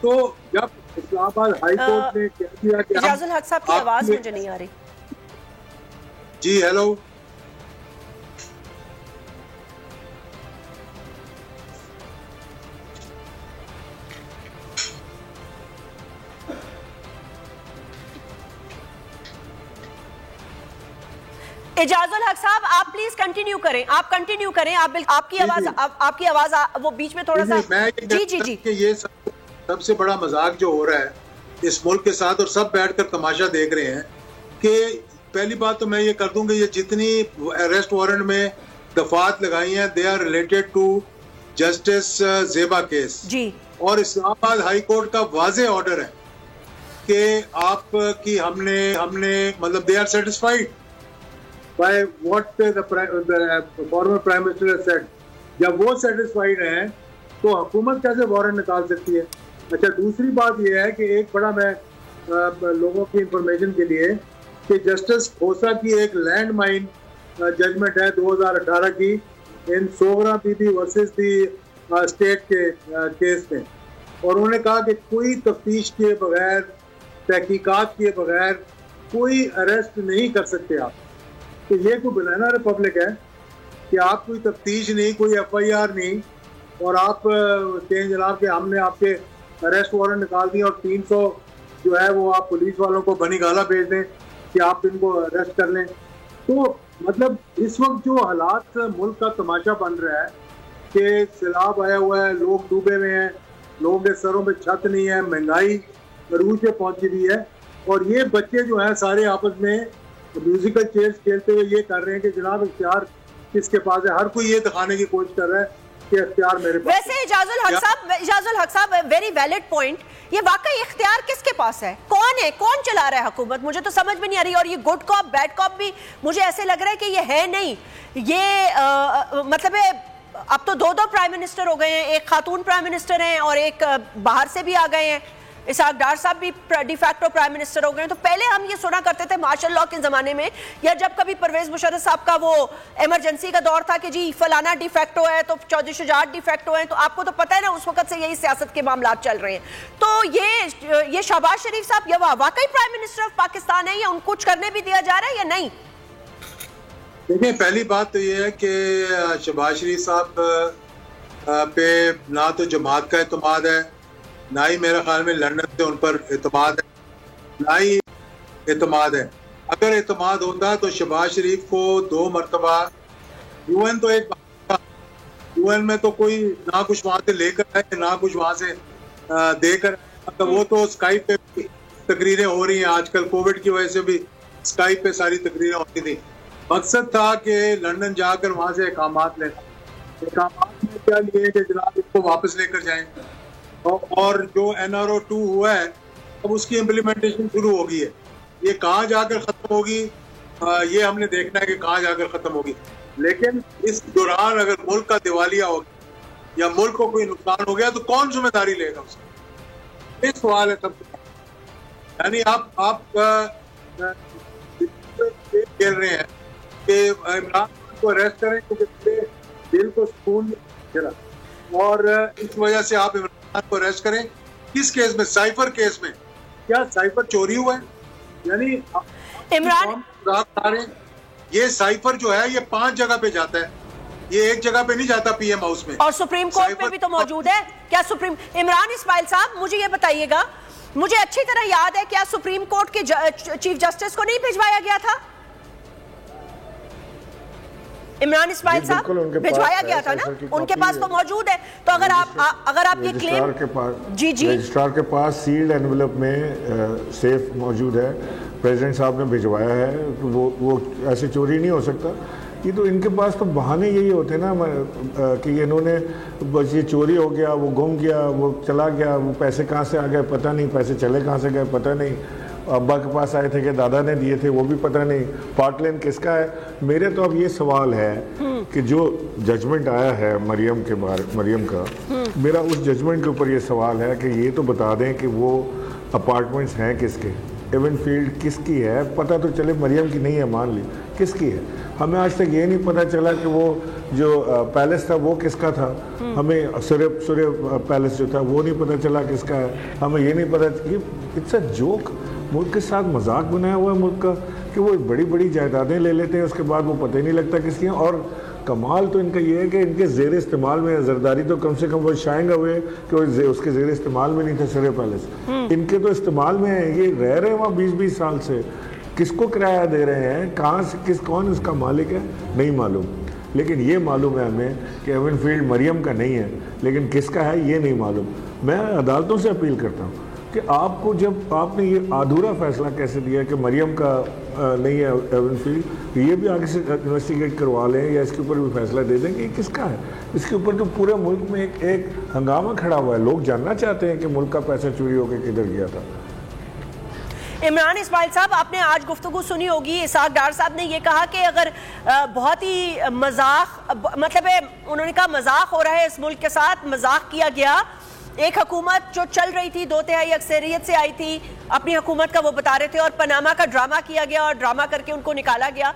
تو جب اسلام آباد ہائی کورٹ نے کہہ دیا کہ اجاز الحق صاحب کی آواز مجھے نہیں آ رہی. جی ہیلو, اجاز الحق صاحب آپ پلیز کنٹینیو کریں, آپ کنٹینیو کریں, آپ کی آواز وہ بیچ میں تھوڑا سا. جی جی جی, یہ سب سے بڑا مذاق جو ہو رہا ہے اس ملک کے ساتھ, اور سب بیٹھ کر تماشا دیکھ رہے ہیں, کہ پہلی بات تو میں یہ کر دوں کہ یہ جتنی اریسٹ وارنٹ میں دفعات لگائی ہیں they are related to justice Zeba case جی, اور اسلام آباد ہائی کورٹ کا واضح آرڈر ہے کہ آپ کی ہم نے مطلب they are satisfied by what the former prime minister has said. جب وہ سیٹسفائیڈ ہیں تو حکومت کیسے وارنٹ نکال سکتی ہے؟ اچھا دوسری بات یہ ہے کہ ایک بڑا میں لوگوں کی انفارمیشن کے لیے کہ جسٹس کھوسا کی ایک لینڈ مائن ججمنٹ ہے 2018 کی ان Sughra Bibi versus the state کے کیس میں, اور انہوں نے کہا کہ کوئی تفتیش کیے بغیر, تحقیقات کیے بغیر کوئی اریسٹ نہیں کر سکتے آپ. تو یہ کوئی بنانا ریپبلک ہے کہ آپ کوئی تفتیش نہیں, کوئی ایف آئی آر نہیں, اور آپ کہیں جناب کہ ہم نے آپ کے اریسٹ وارنٹ نکال دی اور 300 جو ہے وہ آپ پولیس والوں کو بنی گالا بھیج دیں کہ آپ ان کو اریسٹ کر لیں. تو مطلب اس وقت جو حالات ملک کا تماشا بن رہا ہے کہ سیلاب آیا ہوا ہے, لوگ ڈوبے ہوئے ہیں, لوگوں کے سروں پہ چھت نہیں ہے, مہنگائی عروج پہ پہنچی ہوئی ہے, اور یہ بچے جو ہیں سارے آپس میں میوزیکل چیئرز کھیلتے ہوئے یہ کر رہے ہیں کہ جناب اختیار کس کے پاس ہے. ہر کوئی یہ دکھانے کی کوشش کر رہا ہے کہ اختیار میرے پاس. ویسے اجاز الحق صاحب ویری ویلڈ پوائنٹ, یہ واقعی اختیار کس کے پاس ہے؟ کون چلا رہا ہے حکومت؟ مجھے تو سمجھ میں نہیں آ رہی. اور یہ گڈ کاپ بیڈ کاپ بھی مجھے ایسے لگ رہا ہے کہ یہ ہے نہیں. یہ مطلب اب تو 2 پرائم منسٹر ہو گئے ہیں, ایک خاتون پرائم منسٹر ہیں اور ایک باہر سے بھی آ گئے ہیں, اسحاق ڈار صاحب بھی ڈی فیکٹو پرائم منسٹر ہو گئے ہیں. تو پہلے ہم یہ سنا کرتے تھے مارشل لاء کے زمانے میں, یا جب کبھی پرویز مشرف صاحب کا وہ ایمرجنسی کا دور تھا کہ جی فلانا ڈی فیکٹو ہے تو چودھری شجاعت ڈی فیکٹو ہیں, تو آپ کو تو پتہ ہے نا اس وقت سے یہی سیاست کے معاملات چل رہے ہیں. تو یہ شہباز شریف صاحب یہ واقعی پرائم منسٹر آف پاکستان ہے, یا ان کچھ کرنے بھی دیا جا رہا ہے یا نہیں؟ دیکھیں پہلی بات تو یہ ہے کہ شہباز شریف صاحب پہ نہ تو جماعت کا اعتماد ہے, نہ ہی میرے خیال میں لندن سے ان پر اعتماد ہے, نہ ہی اعتماد ہے. اگر اعتماد ہوتا تو شہباز شریف کو 2 مرتبہ یو این تو ایک یو این میں تو کوئی نہ کچھ وہاں سے لے کر آئے نہ کچھ وہاں سے دے کر, وہ تو اسکائپ پہ تقریریں ہو رہی ہیں آج کل, کووڈ کی وجہ سے بھی اسکائپ پہ ساری تقریریں ہوتی تھیں. مقصد تھا کہ لندن جا کر وہاں سے احکامات لینا. احکامات میں کیا لیے کہ جناب اس کو واپس لے کر جائیں, اور جو NRO2 ہوا ہے اب اس کی امپلیمنٹیشن شروع ہو گئی ہے. یہ کہاں جا کر ختم ہوگی یہ ہم نے دیکھنا ہے کہ کہاں جا کر ختم ہوگی. لیکن اس دوران اگر ملک کا دیوالیہ ہو گیا یا ملک کو کوئی نقصان ہو گیا تو کون ذمہ داری لے گا اس کا؟ یہ سوال ہے سب سے. یعنی آپ کھیل رہے ہیں کہ عمران خان کو اریسٹ کریں کیونکہ دل کو سکون چلا, اور اس وجہ سے آپ عمران خان کو اریسٹ کریں. کس کیس میں؟ سائفر کیس میں. کیا سائفر چوری ہوا ہے؟ یعنی عمران یہ سائفر جو ہے یہ 5 جگہ پہ جاتا ہے, یہ ایک جگہ پہ نہیں جاتا پی ایم ہاؤس میں, اور سپریم کورٹ میں بھی تو موجود ہے. کیا سپریم عمران اسماعیل صاحب مجھے یہ بتائیے گا, مجھے اچھی طرح یاد ہے کیا سپریم کورٹ کے چیف جسٹس کو نہیں بھجوایا گیا تھا؟ عمران اسماعیل صاحب بھجوایا گیا تھا نا, ان کے پاس تو موجود ہے. تو اگر آپ یہ کلیم جی رجسٹرار کے پاس سیلڈ انویلپ میں سیف موجود ہے, پریزیڈنٹ صاحب نے بھجوایا ہے، وہ ایسے چوری نہیں ہو سکتا. یہ تو ان کے پاس تو بہانے یہی ہوتے ہیں نا کہ انہوں نے بس یہ چوری ہو گیا، وہ گم گیا، وہ چلا گیا، وہ پیسے کہاں سے آ گئے پتہ نہیں، پیسے چلے کہاں سے گئے پتہ نہیں، ابا کے پاس آئے تھے کہ دادا نے دیے تھے وہ بھی پتہ نہیں، پارک لین کس کا ہے. میرے تو اب یہ سوال ہے کہ جو ججمنٹ آیا ہے مریم کا، میرا اس ججمنٹ کے اوپر یہ سوال ہے کہ یہ تو بتا دیں کہ وہ اپارٹمنٹس ہیں کس کے، ایون فیلڈ کس کی ہے. پتہ تو چلے مریم کی نہیں ہے، مان لی کس کی ہے. ہمیں آج تک یہ نہیں پتہ چلا کہ وہ جو پیلس تھا وہ کس کا تھا. ہمیں سورے پیلس جو تھا وہ نہیں پتہ چلا کس کا ہے. ہمیں یہ نہیں پتہ، اٹس اے جوک. ملک کے ساتھ مذاق بنایا ہوا ہے ملک کا کہ وہ بڑی بڑی جائیدادیں لے لیتے ہیں، اس کے بعد وہ پتہ ہی نہیں لگتا کس کی ہیں. اور کمال تو ان کا یہ ہے کہ ان کے زیر استعمال میں زرداری تو کم سے کم وہ شائیں گا ہوئے کہ اس کے زیر استعمال میں نہیں تھا سورے پیلس. ان کے تو استعمال میں ہیں، یہ رہ رہے ہیں وہاں 20 سال سے. کس کو کرایہ دے رہے ہیں، کہاں سے کون اس کا مالک ہے نہیں معلوم. لیکن یہ معلوم ہے ہمیں کہ ایون فیلڈ مریم کا نہیں ہے، لیکن کس کا ہے یہ نہیں معلوم. میں عدالتوں سے اپیل کرتا ہوں کہ آپ کو جب آپ نے یہ ادھورا فیصلہ کیسے دیا کہ مریم کا نہیں ہے ایون فیلڈ، یہ بھی آگے سے انویسٹیگیٹ کروا لیں یا اس کے اوپر بھی فیصلہ دے دیں کہ یہ کس کا ہے. اس کے اوپر تو پورے ملک میں ایک ہنگامہ کھڑا ہوا ہے. لوگ جاننا چاہتے ہیں کہ ملک کا پیسہ چوری ہو کے کدھر گیا تھا. عمران اسماعیل صاحب، آپ نے آج گفتگو سنی ہوگی، اسحاق ڈار صاحب نے یہ کہا کہ اگر بہت ہی مذاق، مطلب انہوں نے کہا مذاق ہو رہا ہے اس ملک کے ساتھ، مذاق کیا گیا. ایک حکومت جو چل رہی تھی 2/3 اکثریت سے آئی تھی، اپنی حکومت کا وہ بتا رہے تھے، اور پاناما کا ڈرامہ کیا گیا اور ڈرامہ کر کے ان کو نکالا گیا.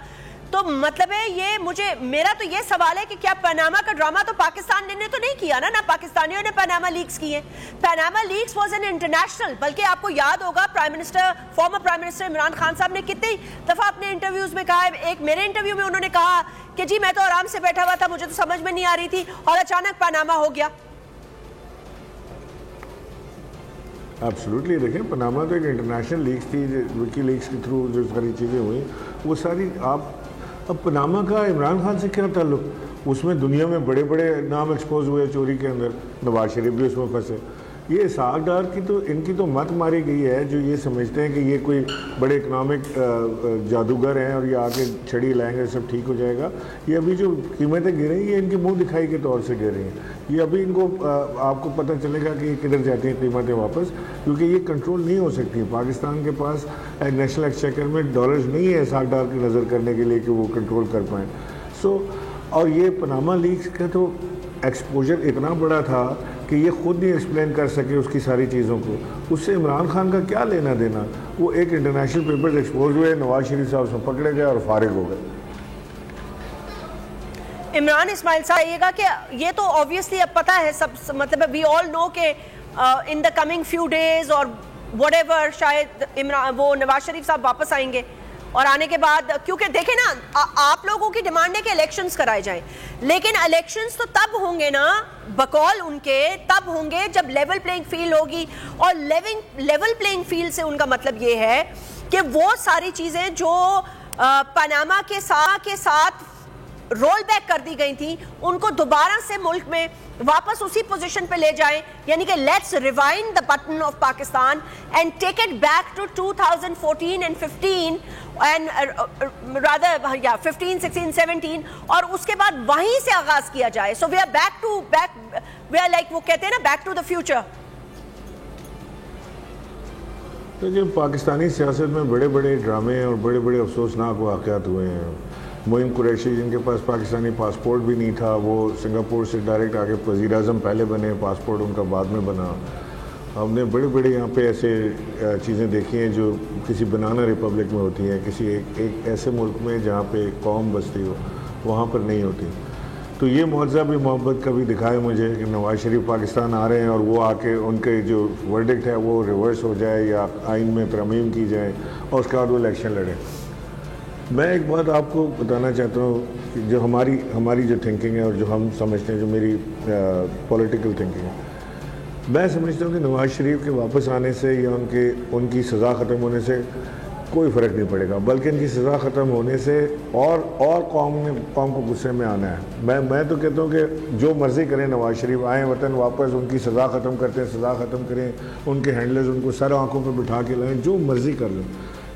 تو مطلب ہے یہ میرا تو یہ سوال ہے کہ کیا پاناما کا ڈرامہ تو پاکستان نے تو نہیں کیا نا پاکستانیوں نے پاناما لیکس کی ہیں. Panama leaks was an international. بلکہ آپ کو یاد ہوگا former prime minister Imran Khan sahib نے کتنی دفعہ اپنے انٹرویوز میں کہا ہے. ایک میرے انٹرویو میں انہوں نے کہا کہ جی میں تو آرام سے بیٹھا ہوا تھا، مجھے تو سمجھ میں نہیں آ رہی تھی، اور اچانک پاناما ہو گیا. ایبسلیوٹلی. دیکھیں پاناما تو ایک انٹرنیشنل لیکس تھی، وکی لیکس کے تھرو جو ساری چیزیں ہوئیں وہ ساری. اب پاناما کا عمران خان سے کیا تعلق؟ اس میں دنیا میں بڑے بڑے نام ایکسپوز ہوئے چوری کے اندر، نواز شریف بھی اس میں پھنسے. یہ اسحاق ڈار کی تو ان کی تو مت ماری گئی ہے جو یہ سمجھتے ہیں کہ یہ کوئی بڑے اکنامک جادوگر ہیں اور یہ آ کے چھڑی لائیں گے سب ٹھیک ہو جائے گا. یہ ابھی جو قیمتیں گر رہی ہیں یہ ان کے منہ دکھائی کے طور سے گر رہی ہیں. یہ ابھی ان کو آپ کو پتہ چلے گا کہ یہ کدھر جاتی ہیں قیمتیں واپس، کیونکہ یہ کنٹرول نہیں ہو سکتی. پاکستان کے پاس نیشنل ایکسچیکر میں ڈالرز نہیں ہے اسحاق ڈار کی نظر کرنے کے لیے کہ وہ کنٹرول کر پائیں. اور یہ پاناما لیکس کا تو ایکسپوجر اتنا بڑا تھا کہ یہ خود نہیں ایکسپلین کر سکے اس کی ساری چیزوں کو. اس سے عمران خان کا کیا لینا دینا؟ وہ ایک انٹرنیشنل پیپرز ایکسپوز ہوئے، نواز شریف صاحب اس میں پکڑے گئے اور فارغ ہو گئے. عمران اسماعیل صاحب یہ کہا کہ یہ تو obviously اب پتہ ہے سب، مطلب we all know کہ in the coming few days اور whatever شاید وہ نواز شریف صاحب واپس آئیں گے، اور آنے کے بعد کیونکہ دیکھیں نا آپ لوگوں کی ڈیمانڈ ہے کہ الیکشنز کرائے جائیں، لیکن الیکشنز تو تب ہوں گے نا بقول ان کے، تب ہوں گے جب لیول پلینگ فیلڈ ہوگی. اور لیول پلینگ فیلڈ سے ان کا مطلب یہ ہے کہ وہ ساری چیزیں جو پاناما کے ساتھ رول بیک کر دی گئی تھیں ان کو دوبارہ سے ملک میں واپس اسی پوزیشن پہ لے جائیں. یعنی کہ let's rewind the button of Pakistan and take it back to 2014 and 15 and rather 15, 16, 17 اور اس کے بعد وہیں سے آغاز کیا جائے. سو وی آر لائک وہ کہتے ہیں نا بیک ٹو دا فیوچر. تو جب پاکستانی سیاست میں بڑے بڑے ڈرامے اور بڑے بڑے افسوسناک واقعات ہوئے ہیں. معین قریشی جن کے پاس پاکستانی پاسپورٹ بھی نہیں تھا، وہ سنگاپور سے ڈائریکٹ آگے وزیر اعظم پہلے بنے، پاسپورٹ ان کا بعد میں بنا. ہم نے بڑے بڑے یہاں پہ ایسے چیزیں دیکھی ہیں جو کسی بنانا ریپبلک میں ہوتی ہیں، کسی ایک ایسے ملک میں جہاں پہ قوم بستی ہو وہاں پر نہیں ہوتی. تو یہ معجزہ بھی محبت کا بھی دکھائے مجھے کہ نواز شریف پاکستان آ رہے ہیں اور وہ آ کے ان کے جو ورڈکٹ ہے وہ ریورس ہو جائے یا آئین میں ترمیم کی جائے اور اس کے بعد وہ الیکشن لڑے. میں ایک بات آپ کو بتانا چاہتا ہوں کہ جو ہماری جو تھنکنگ ہے اور جو ہم سمجھتے ہیں، جو میری پولیٹیکل تھنکنگ ہے، میں سمجھتا ہوں کہ نواز شریف کے واپس آنے سے یا ان کی سزا ختم ہونے سے کوئی فرق نہیں پڑے گا، بلکہ ان کی سزا ختم ہونے سے اور قوم کو غصے میں آنا ہے. میں تو کہتا ہوں کہ جو مرضی کریں نواز شریف، آئیں وطن واپس، ان کی سزا ختم کرتے ہیں، سزا ختم کریں، ان کے ہینڈلرز ان کو سر آنکھوں پہ بٹھا کے لائیں، جو مرضی کر لیں.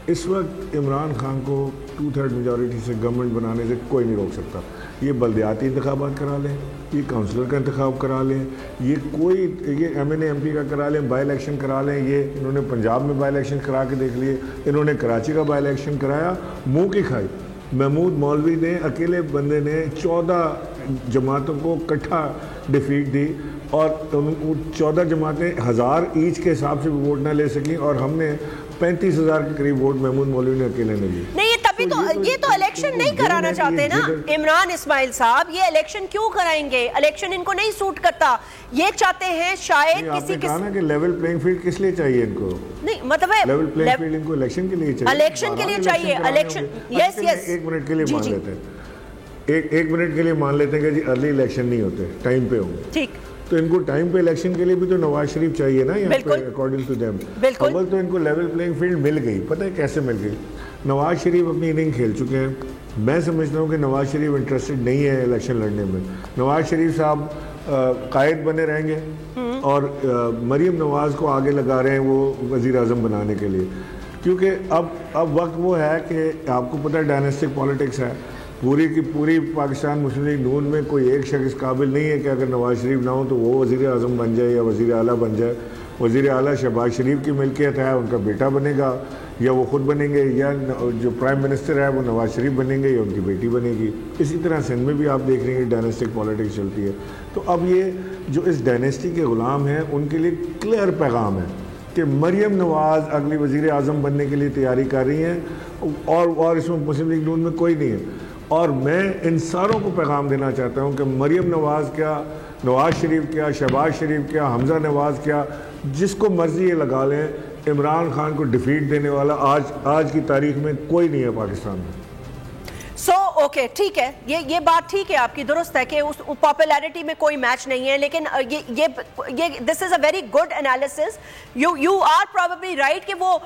اس وقت عمران خان کو 2/3 میجورٹی سے گورنمنٹ بنانے سے کوئی نہیں روک سکتا. یہ بلدیاتی انتخابات کرا لیں, یہ کونسلر کا انتخاب کرا لیں, یہ M N A M P کا کرا لیں, بائی الیکشن کرا لیں. یہ انہوں نے پنجاب میں بائی الیکشن کرا کے دیکھ لیے, انہوں نے کراچی کا بائی الیکشن کرایا, منہ کی کھائی. محمود مولوی نے اکیلے بندے نے 14 جماعتوں کو اکٹھا ڈیفیٹ دی, اور 14 جماعتیں 1000 ایچ کے حساب سے بھی ووٹ نہ لے سکیں, اور ہم نے 35,000 کے قریب ووٹ محمود مولوی نے اکیلے نے دی. نہیں تبھی تو یہ تو الیکشن نہیں کرانا چاہتے نا عمران اسماعیل صاحب. یہ الیکشن کیوں کرائیں گے؟ الیکشن ان کو نہیں سوٹ کرتا. یہ چاہتے ہیں شاید کسی کہا نا کہ لیول پلینگ فیلڈ کس لیے چاہیے ان کو. نہیں مطلب لیول پلینگ فیلڈ ان کو الیکشن کے لیے چاہیے. الیکشن کے لیے چاہیے. الیکشن یس یس. ایک منٹ کے لیے مان لیتے ہیں, ایک منٹ کے لیے مان لیتے ہیں کہ جی ارلی الیکشن نہیں ہوتے, ٹائم پہ ہوں. ٹھیک, تو ان کو ٹائم پہ الیکشن کے لیے بھی تو نواز شریف چاہیے نا یہاں پہ اکارڈنگ ٹو دیم. اول تو ان کو لیول پلینگ فیلڈ مل گئی. پتہ ہے کیسے مل گئی؟ نواز شریف اپنی اننگ کھیل چکے ہیں. میں سمجھتا ہوں کہ نواز شریف انٹرسٹڈ نہیں ہے الیکشن لڑنے میں. نواز شریف صاحب قائد بنے رہیں گے, اور مریم نواز کو آگے لگا رہے ہیں وہ وزیر اعظم بنانے کے لیے, کیونکہ اب وقت وہ ہے کہ آپ کو پتہ ہے ڈائناسٹک پالیٹکس ہے. پوری کی پوری پاکستان مسلم لیگ نون میں کوئی ایک شخص قابل نہیں ہے کہ اگر نواز شریف نہ ہو تو وہ وزیر اعظم بن جائے یا وزیر اعلیٰ بن جائے. وزیر اعلیٰ شہباز شریف کی ملکیت ہے, ان کا بیٹا بنے گا, یا وہ خود بنیں گے, یا جو پرائم منسٹر ہے وہ نواز شریف بنیں گے, یا ان کی بیٹی بنے گی. اسی طرح سندھ میں بھی آپ دیکھ رہے ہیں ڈائناسٹک پالیٹکس چلتی ہے. تو اب یہ جو اس ڈائناسٹی کے غلام ہیں ان کے لیے کلیئر پیغام ہے کہ مریم نواز اگلی وزیر اعظم بننے کے لیے تیاری کر رہی ہیں, اور اس میں مسلم لیگ نون میں کوئی نہیں ہے. اور میں ان ساروں کو پیغام دینا چاہتا ہوں کہ مریم نواز کیا, نواز شریف کیا, شہباز شریف کیا, حمزہ نواز کیا, جس کو مرضی یہ لگا لیں, عمران خان کو ڈیفیٹ دینے والا آج کی تاریخ میں کوئی نہیں ہے پاکستان میں. سو اوکے ٹھیک ہے, یہ بات ٹھیک ہے آپ کی, درست ہے کہ اس پاپولیرٹی میں کوئی میچ نہیں ہے. لیکن یہ this is a very good analysis. You are probably right کہ وہ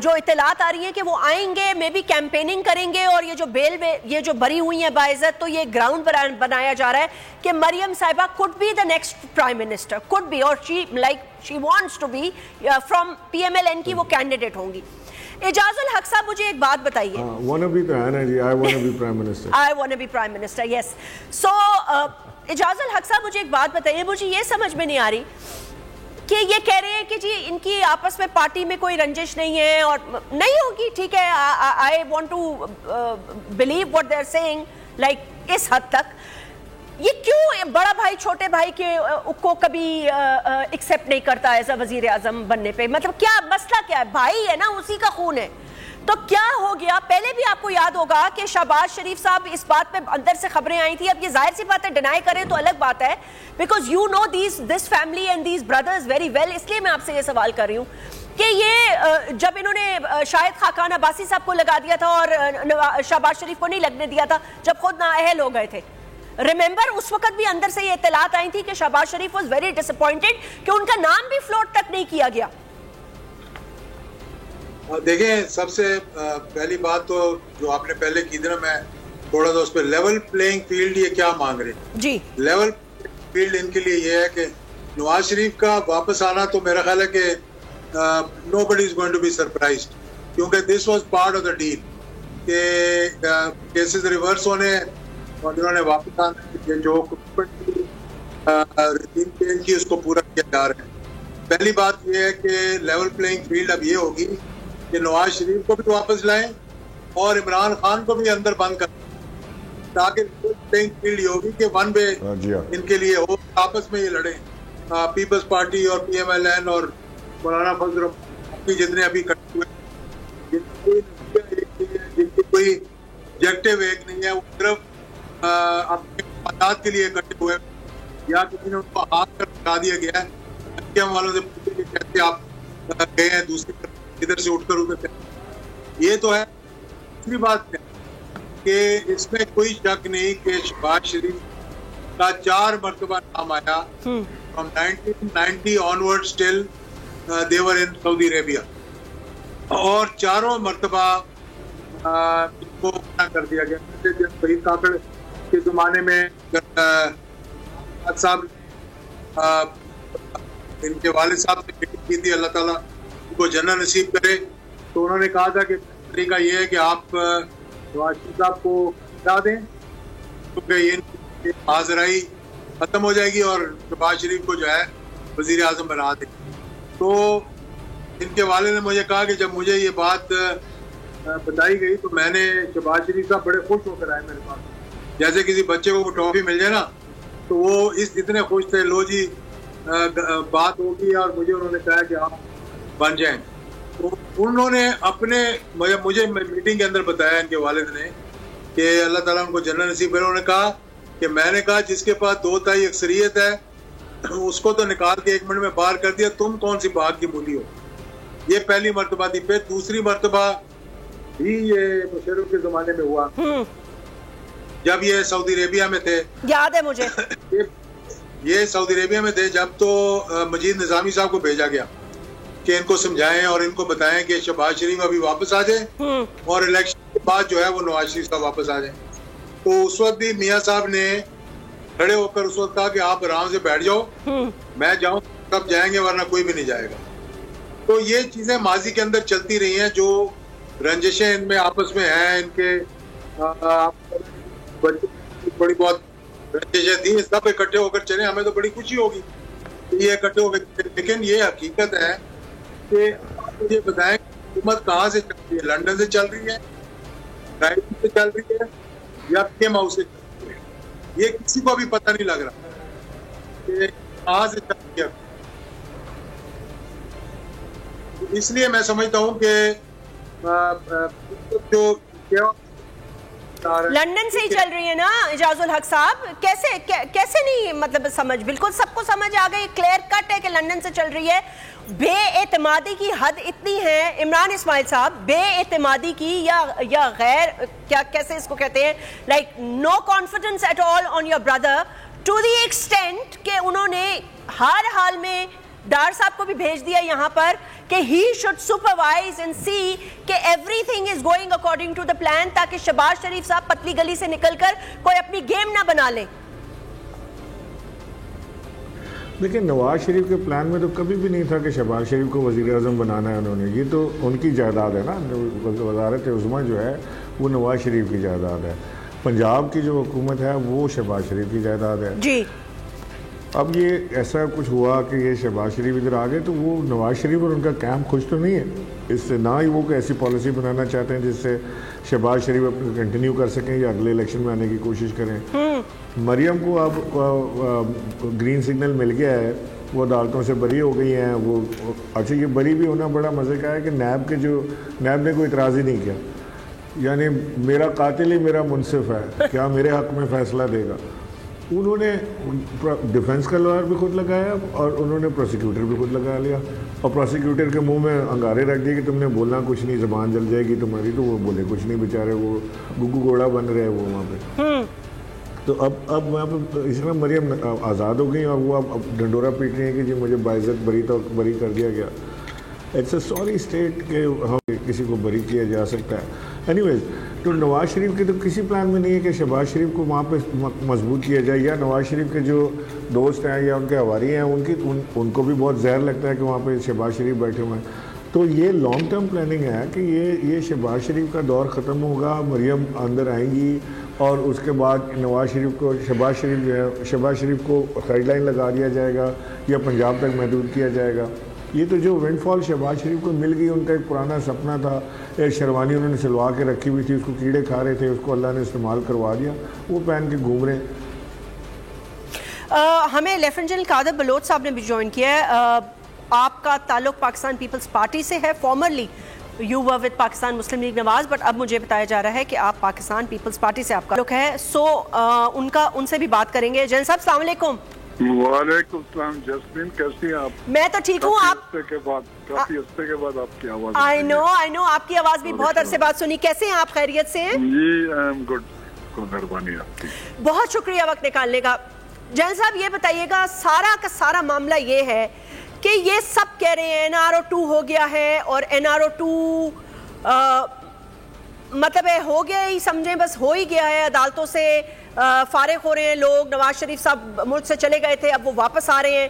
جو اطلاعات آ رہی ہیں کہ وہ آئیں گے, مے بی کیمپیننگ کریں گے, اور یہ جو یہ جو بری ہوئی ہیں باعزت, تو یہ گراؤنڈ بنایا جا رہا ہے کہ مریم صاحبہ could be the next prime minister, could be, or she wants to be from PMLN کی وہ کینڈیڈیٹ ہوں گی. اعجاز الحق صاحب مجھے ایک بات بتائیے. wanna be تو ہے نا جی, I wanna be prime minister. I wanna be prime minister, yes. So اعجاز الحق صاحب مجھے ایک بات بتائیے, مجھے یہ سمجھ میں نہیں آ رہی کہ یہ کہہ رہے ہیں کہ جی ان کی آپس میں پارٹی میں کوئی رنجش نہیں ہے, اور نہیں ہوگی, ٹھیک ہے, I want to believe what they're saying, like اس حد تک. یہ کیوں بڑا بھائی چھوٹے بھائی کو کبھی ایکسیپٹ نہیں کرتا ایز اے وزیر اعظم بننے پہ؟ مطلب کیا مسئلہ کیا ہے؟ بھائی ہے نا, اسی کا خون ہے, تو کیا ہو گیا؟ پہلے بھی آپ کو یاد ہوگا کہ شہباز شریف صاحب اس بات پہ اندر سے خبریں آئی تھی. اب یہ ظاہر سی بات ہے, ڈینائی کریں تو الگ بات ہے, because you know this family and these brothers very well. اس لیے میں آپ سے یہ سوال کر رہی ہوں کہ یہ جب انہوں نے شاہد خاقان عباسی صاحب کو لگا دیا تھا اور شہباز شریف کو نہیں لگنے دیا تھا جب خود نااہل ہو گئے تھے, ریممبر اس وقت بھی اندر سے یہ اطلاعات آئی تھی کہ شہباز شریف واز ویری ڈس اپوائنٹڈ کہ ان کا نام بھی فلوٹ تک نہیں کیا گیا. دیکھیں, سب سے پہلی بات تو جو آپ نے پہلے کی تھی نا, میں تھوڑا سا اس پہ لیول پلینگ فیلڈ یہ کیا مانگ رہے ہیں جی. لیول فیلڈ ان کے لیے یہ ہے کہ نواز شریف کا واپس آنا تو میرا خیال ہے کہ nobody is going to be surprised, کیونکہ this was part of the deal کہ کیسز ریورس ہونے اور انہوں نے واپس آنا, جو ریجیم کی اس کو پورا کیا جا رہا ہے. پہلی بات یہ ہے کہ لیول پلینگ فیلڈ اب یہ ہوگی کہ نواز شریف کو بھی واپس لائیں اور عمران خان کو بھی اندر بند کریں, تاکہ لیول پلینگ فیلڈ یہ ہوگی کہ ون وے ان کے لیے ہو, آپس میں یہ لڑیں. پیپلز پارٹی اور PMLN اور مولانا فضل الرحمان جتنے ابھی کٹے ہوئے جن کی کوئی آبجیکٹو ایک نہیں ہے, وہ صرف اپنے مفادات کے لیے اکٹھے ہوئے, یا کسی نے ان کو ہاتھ کر لگا دیا گیا ہے. ہم والوں سے پوچھیں کہ کیسے آپ گئے ہیں دوسری طرف, ادھر سے اٹھ کر ادھر. یہ تو ہے. دوسری بات کہ اس میں کوئی شک نہیں کہ شہباز شریف کا 4 مرتبہ نام آیا from 1990 onwards till they were in Saudi Arabia, اور 4 مرتبہ کو منع کر دیا گیا. شہید کاکڑ کے زمانے میں صاحب ان کے والد صاحب سے میٹنگ کی تھی, اللہ تعالیٰ ان کو جنت نصیب کرے, تو انہوں نے کہا تھا کہ طریقہ یہ ہے کہ آپ نواز شریف صاحب کو ہٹا دیں کیونکہ یہ حاضرائی ختم ہو جائے گی اور شہباز شریف کو جو ہے وزیر اعظم بنا دیں. تو ان کے والد نے مجھے کہا کہ جب مجھے یہ بات بتائی گئی تو میں نے شہباز شریف صاحب بڑے خوش ہو کر آئے میرے پاس, جیسے کسی بچے کو ٹرافی مل جائے نا, تو وہ اتنے خوش تھے. لو جی بات ہوگی, اور مجھے انہوں نے کہا کہ آپ بن جائیں. تو انہوں نے مجھے میٹنگ کے اندر بتایا ان کے والد نے کہ اللہ تعالیٰ ان کو جنت نصیب کرے. انہوں نے کہا کہ میں نے کہا جس کے پاس 2/3 اکثریت ہے اس کو تو نکال کے 1 منٹ میں باہر کر دیا, تم کون سی بات کی مولی ہو. یہ پہلی مرتبہ تھی. پھر دوسری مرتبہ بھی یہ مشرف کے زمانے میں ہوا جب یہ سعودی عربیہ میں تھے, یاد ہے مجھے, یہ سعودی عربیہ میں تھے جب تو مجید نظامی صاحب کو بھیجا گیا کہ ان کو سمجھائیں اور ان کو بتائیں کہ شہباز شریف ابھی واپس آ جائیں اور الیکشن کے بعد جو ہے وہ نواز شریف صاحب واپس آ جائیں. تو اس وقت بھی میاں صاحب نے کھڑے ہو کر اس وقت کہا کہ آپ آرام سے بیٹھ جاؤ, میں جاؤں تب جائیں گے ورنہ کوئی بھی نہیں جائے گا. تو یہ چیزیں ماضی کے اندر چلتی رہی ہیں, جو رنجشیں ان میں آپس میں ہیں, ان کے بڑی بہت رنجشیں تھیں, سب اکٹھے ہو کر چلے, ہمیں تو بڑی خوشی ہوگی یہ اکٹھے ہو کر. لیکن یہ حقیقت ہے کہ آپ مجھے بتائیں حکومت کہاں سے چل رہی ہے, لندن سے چل رہی ہے, ڈائیو سے چل رہی ہے, یا پی ایم ہاؤس سے چل رہی ہے. یہ کسی کو بھی پتہ نہیں لگ رہا کہ کہاں سے چل رہی ہے. اس لیے میں سمجھتا ہوں کہ جو لندن سے ہی چل رہی ہے نا اعجاز الحق صاحب, کیسے نہیں, مطلب سمجھ بالکل سب کو سمجھ آ گئی, کلیئر کٹ ہے کہ لندن سے چل رہی ہے. بے اعتمادی کی حد اتنی ہے عمران اسماعیل صاحب, بے اعتمادی کی یا غیر کیسے اس کو کہتے ہیں, like no confidence at all on your brother, to the extent کہ انہوں نے ہر حال میں ڈار صاحب کو بھی بھیج دیا یہاں پر کہ he should supervise and see کہ everything is going according to the plan, تاکہ شہباز شریف صاحب پتلی گلی سے نکل کر کوئی اپنی گیم نہ بنا لیں. لیکن نواز شریف کے پلان میں تو کبھی بھی نہیں تھا کہ شہباز شریف کو وزیر اعظم بنانا ہے انہوں نے. یہ تو ان کی جائیداد ہے نا, وزارت عظمیٰ جو ہے وہ نواز شریف کی جائیداد ہے. پنجاب کی جو حکومت ہے وہ شہباز شریف کی جائیداد ہے. جی اب یہ ایسا کچھ ہوا کہ یہ شہباز شریف ادھر آ گئے تو وہ نواز شریف اور ان کا کیمپ خوش تو نہیں ہے اس سے, نہ ہی وہ کوئی ایسی پالیسی بنانا چاہتے ہیں جس سے شہباز شریف اپنے کنٹینیو کر سکیں یا اگلے الیکشن میں آنے کی کوشش کریں. مریم کو اب گرین سگنل مل گیا ہے, وہ عدالتوں سے بری ہو گئی ہیں. وہ اچھا یہ بری بھی ہونا بڑا مزے کا ہے کہ نیب نے کوئی اعتراض ہی نہیں کیا, یعنی میرا قاتل ہی میرا منصف ہے, کیا میرے حق میں فیصلہ دے گا. انہوں نے ڈیفنس کا لائر بھی خود لگایا اور انہوں نے پروسیکیوٹر بھی خود لگا لیا, اور پروسیکیوٹر کے منہ میں انگارے رکھ دیے کہ تم نے بولنا کچھ نہیں, زبان جل جائے گی تمہاری. تو وہ بولے کچھ نہیں بیچارے, وہ گگو گھوڑا بن رہے وہ وہاں پہ. تو اب وہاں پہ اس طرح مریم آزاد ہو گئی اور وہ اب ڈنڈورا پیٹ رہی ہیں کہ جی مجھے باعزت بری کر دیا گیا. اٹس اے سوری اسٹیٹ کہ ہم کسی کو بری کیا جا سکتا ہے. اینی ویز, تو نواز شریف کے تو کسی پلان میں نہیں ہے کہ شہباز شریف کو وہاں پہ مضبوط کیا جائے, یا نواز شریف کے جو دوست ہیں یا ان کے حواری ہیں ان کو بھی بہت زہر لگتا ہے کہ وہاں پہ شہباز شریف بیٹھے ہوئے ہیں. تو یہ لانگ ٹرم پلاننگ ہے کہ یہ شہباز شریف کا دور ختم ہوگا, مریم اندر آئیں گی اور اس کے بعد نواز شریف کو شہباز شریف کو سائڈ لائن لگا دیا جائے گا یا پنجاب تک محدود کیا جائے گا. یہ تو جو ونڈ فال شہباز شریف کو مل گئی, ان کا ایک پرانا سپنا تھا, ایک شیروانی انہوں نے سلوا کے رکھی ہوئی تھی, اس کو کیڑے کھا رہے تھے, اس کو اللہ نے استعمال کروا دیا, وہ پہن کے گھوم رہے ہیں. ہمیں لیفٹیننٹ جنرل قادر بلوچ صاحب نے بھی جوائن کیا ہے. آپ کا تعلق پاکستان پیپلز پارٹی سے ہے, formerly you were with Pakistan Muslim league Nawaz, but اب مجھے بتایا جا رہا ہے کہ آپ پاکستان پیپلز پارٹی سے آپ کا تعلق ہے. سو ان سے بھی بات کریں گے. جنرل صاحب السلام علیکم. وعلیکم السلام. جسمین کیسی ہیں آپ؟ میں تو ٹھیک ہوں. آپ کافی عرصے کے بعد آپ کی آواز, آئی نو آپ کی آواز بھی بہت عرصے بعد سنی. کیسے ہیں آپ, خیریت سے ہیں؟ جی آئی ایم گڈ, مہربانی آپ کی, بہت شکریہ وقت نکالنے کا. جنرل صاحب یہ بتائیے گا, سارا کا سارا معاملہ یہ ہے کہ یہ سب کہہ رہے ہیں NRO2 ہو گیا ہے, اور NRO2 مطلب ہے ہو گیا ہی, سمجھیں بس ہو ہی گیا ہے, عدالتوں سے فارغ ہو رہے ہیں لوگ. نواز شریف صاحب ملک سے چلے گئے تھے, اب وہ واپس آ رہے ہیں.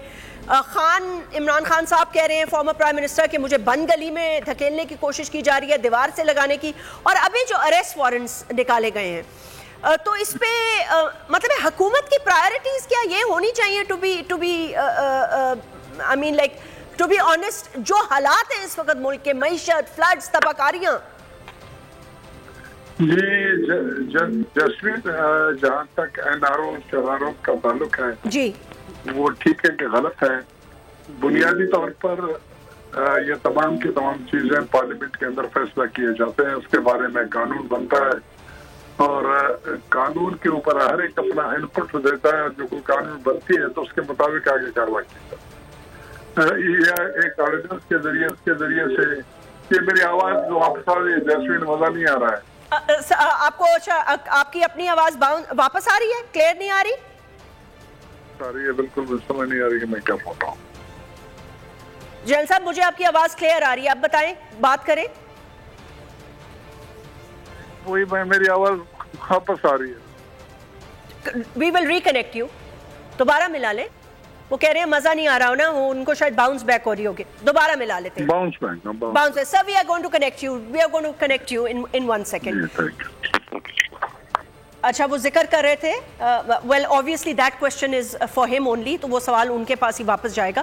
عمران خان صاحب کہہ رہے ہیں فارمر پرائم منسٹر کہ مجھے بند گلی میں دھکیلنے کی کوشش کی جا رہی ہے, دیوار سے لگانے کی, اور ابھی جو اریسٹ وارنٹس نکالے گئے ہیں, تو اس پہ مطلب حکومت کی پرائیورٹیز کیا یہ ہونی چاہیے to be I mean like to be honest, جو حالات ہیں اس وقت ملک کے, معیشت, فلڈز, تباہ کاریاں؟ جی جسمین, جہاں تک این آر او شراروں کا تعلق ہے جی وہ ٹھیک ہے کہ غلط ہے. بنیادی طور پر یہ تمام کی تمام چیزیں پارلیمنٹ کے اندر فیصلہ کیے جاتے ہیں, اس کے بارے میں قانون بنتا ہے اور قانون کے اوپر ہر ایک اپنا ان پٹ دیتا ہے, جو کوئی قانون بنتی ہے تو اس کے مطابق آگے کارروائی کی جاتی ہے. یہ ایک آرڈیننس کے ذریعے, اس کے ذریعے سے یہ میری آواز جو واپس آ رہی ہے جیسمین, مزہ نہیں آ رہا ہے آپ کو؟ آپ کی اپنی آواز واپس آ رہی ہے, کلیئر نہیں آ رہی؟ آ رہی ہے, بالکل سمجھ نہیں آ رہی کہ میں کیا بول رہا ہوں. جیل صاحب مجھے آپ کی آواز کلیئر آ رہی ہے, آپ بتائیں, بات کریں. وہی میری آواز واپس آ رہی ہے. وی ول ریکنیکٹ یو, دوبارہ ملا لیں. وہ کہہ رہے ہیں مزہ نہیں آ رہا ہو نا, ان کو شاید باؤنس بیک ہو رہی ہوگی, دوبارہ ملا لیتے ہیں. Bounce back sir, we are going to connect you, we are going to connect you in 1 second. اچھا, وہ ذکر کر رہے تھے, well obviously that question is for him only, تو وہ سوال ان کے پاس ہی واپس جائے گا.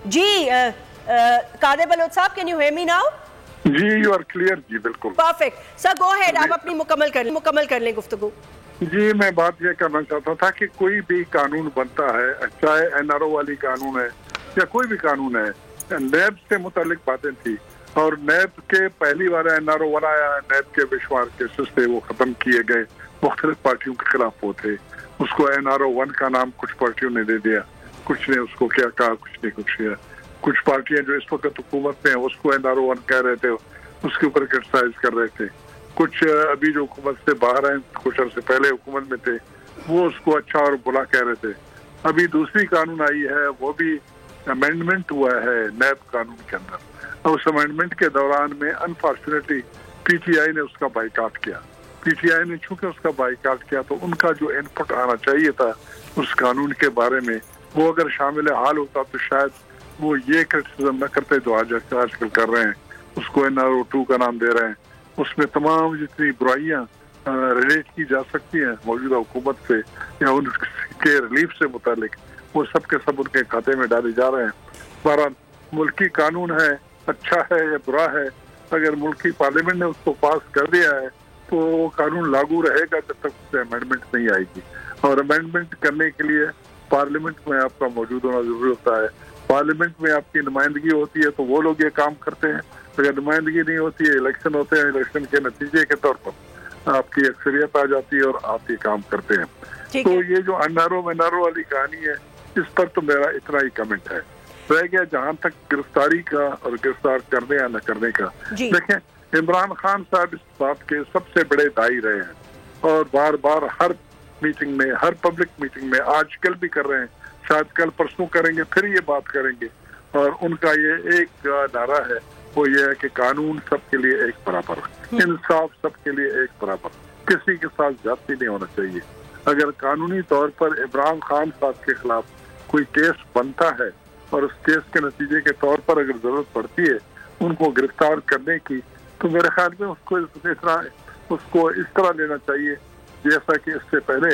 جی قادر بلوچ صاحب, can you hear me now? جی یو آر کلیئر. جی بالکل پرفیکٹ سر, گو ہیڈ, آپ اپنی مکمل کر لیں گفتگو. جی میں بات یہ کرنا چاہتا تھا کہ کوئی بھی قانون بنتا ہے, چاہے این آر او والی قانون ہے یا کوئی بھی قانون ہے, نیب سے متعلق باتیں تھی اور نیب کے پہلی بار این آر او بنایا, نیب کے بے شمار کیسز تھے وہ ختم کیے گئے, مختلف پارٹیوں کے خلاف وہ تھے. اس کو این آر او 1 کا نام کچھ پارٹیوں نے دے دیا, کچھ نے اس کو کیا کہا, کچھ نے کچھ کیا. کچھ پارٹیاں جو اس وقت حکومت میں ہیں اس کو این آر او 1 کہہ رہے تھے, اس کے اوپر کرٹیسائز کر رہے تھے. کچھ ابھی جو حکومت سے باہر ہیں, کچھ عرصے پہلے حکومت میں تھے, وہ اس کو اچھا اور برا کہہ رہے تھے. ابھی دوسری قانون آئی ہے, وہ بھی امینڈمنٹ ہوا ہے نیب قانون کے اندر. اس امینڈمنٹ کے دوران میں انفارچونیٹلی پی ٹی آئی نے اس کا بائیکاٹ کیا. پی ٹی آئی نے چونکہ اس کا بائیکاٹ کیا تو ان کا جو ان پٹ آنا چاہیے تھا اس قانون کے بارے میں, وہ اگر شامل حال ہوتا تو شاید وہ یہ کرٹیسزم نہ کرتے جو آج کل کر رہے ہیں. اس کو این آر او 2 کا نام دے رہے ہیں, اس میں تمام جتنی برائیاں ریلیٹ کی جا سکتی ہیں موجودہ حکومت سے یا ان کے ریلیف سے متعلق, وہ سب کے سب ان کے کھاتے میں ڈالے جا رہے ہیں. بہرحال ملکی قانون ہے, اچھا ہے یا برا ہے, اگر ملکی پارلیمنٹ نے اس کو پاس کر دیا ہے تو وہ قانون لاگو رہے گا جب تک اس سے امینڈمنٹ نہیں آئے گی. اور امینڈمنٹ کرنے کے لیے پارلیمنٹ میں آپ کا موجود ہونا ضروری ہوتا ہے. پارلیمنٹ میں آپ کی نمائندگی ہوتی ہے تو وہ لوگ یہ کام کرتے ہیں, اگر نمائندگی نہیں ہوتی ہے, الیکشن ہوتے ہیں, الیکشن کے نتیجے کے طور پر آپ کی اکثریت آ جاتی ہے اور آپ یہ کام کرتے ہیں. تو یہ جو این آر او والی کہانی ہے, اس پر تو میرا اتنا ہی کمنٹ ہے. رہ گیا جہاں تک گرفتاری کا اور گرفتار کرنے یا نہ کرنے کا, دیکھیں عمران خان صاحب اس بات کے سب سے بڑے دائی رہے ہیں اور بار بار ہر میٹنگ میں, ہر پبلک میٹنگ میں, آج کل بھی کر رہے ہیں, شاید کل پرسوں کریں گے, پھر یہ بات کریں گے. اور ان کا یہ ایک نعرہ ہے, وہ یہ ہے کہ قانون سب کے لیے ایک برابر, انصاف سب کے لیے ایک برابر, کسی کے ساتھ زیادتی نہیں ہونا چاہیے. اگر قانونی طور پر عمران خان صاحب کے خلاف کوئی کیس بنتا ہے اور اس کیس کے نتیجے کے طور پر اگر ضرورت پڑتی ہے ان کو گرفتار کرنے کی, تو میرے خیال میں اس کو اس طرح لینا چاہیے جیسا کہ اس سے پہلے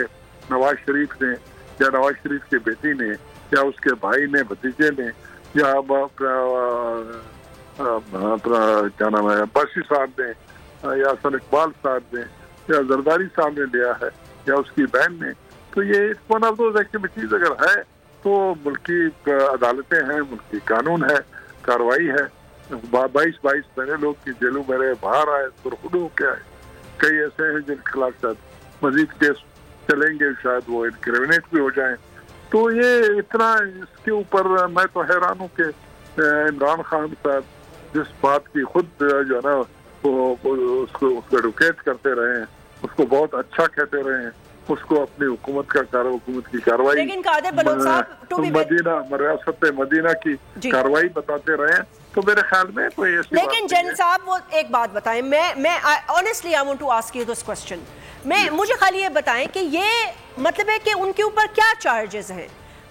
نواز شریف نے یا نواز شریف کی بیٹی نے یا اس کے بھائی نے, بھتیجے نے, یا کیا نام ہے باسی صاحب نے, یا حسن اقبال صاحب نے, یا زرداری صاحب نے لیا ہے, یا اس کی بہن نے. تو یہ ون آف دوز ایکٹیویٹیز اگر ہے تو ملکی عدالتیں ہیں, ملکی قانون ہے, کارروائی ہے. 22 مہینے لوگ کی جیلوں میں رہے, باہر آئے, سرخرو کے آئے. کئی ایسے ہیں جن کے خلاف شاید مزید کیس چلیں گے, شاید وہ انکریمنیٹ بھی ہو جائیں. تو یہ اتنا اس کے اوپر میں تو حیران ہوں کہ عمران خان صاحب جس بات کی خود جو ہے نا وہ اس کو ایڈوکیٹ کرتے رہے ہیں, اس کو بہت اچھا کہتے رہے ہیں, اس کو اپنی حکومت کی کارروائی مدینہ ریاست مدینہ کی کارروائی بتاتے رہے ہیں. تو میرے خیال میں کوئی ایسی لیکن جنرل صاحب وہ ایک بات بتائیں, میں honestly I want to ask you this question. مجھے خالی یہ بتائیں کہ یہ مطلب ہے کہ ان کے اوپر کیا چارجز ہیں,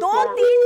2-3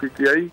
PTI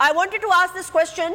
I wanted to ask this question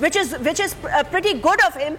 which is pretty good of him,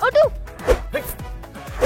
O2।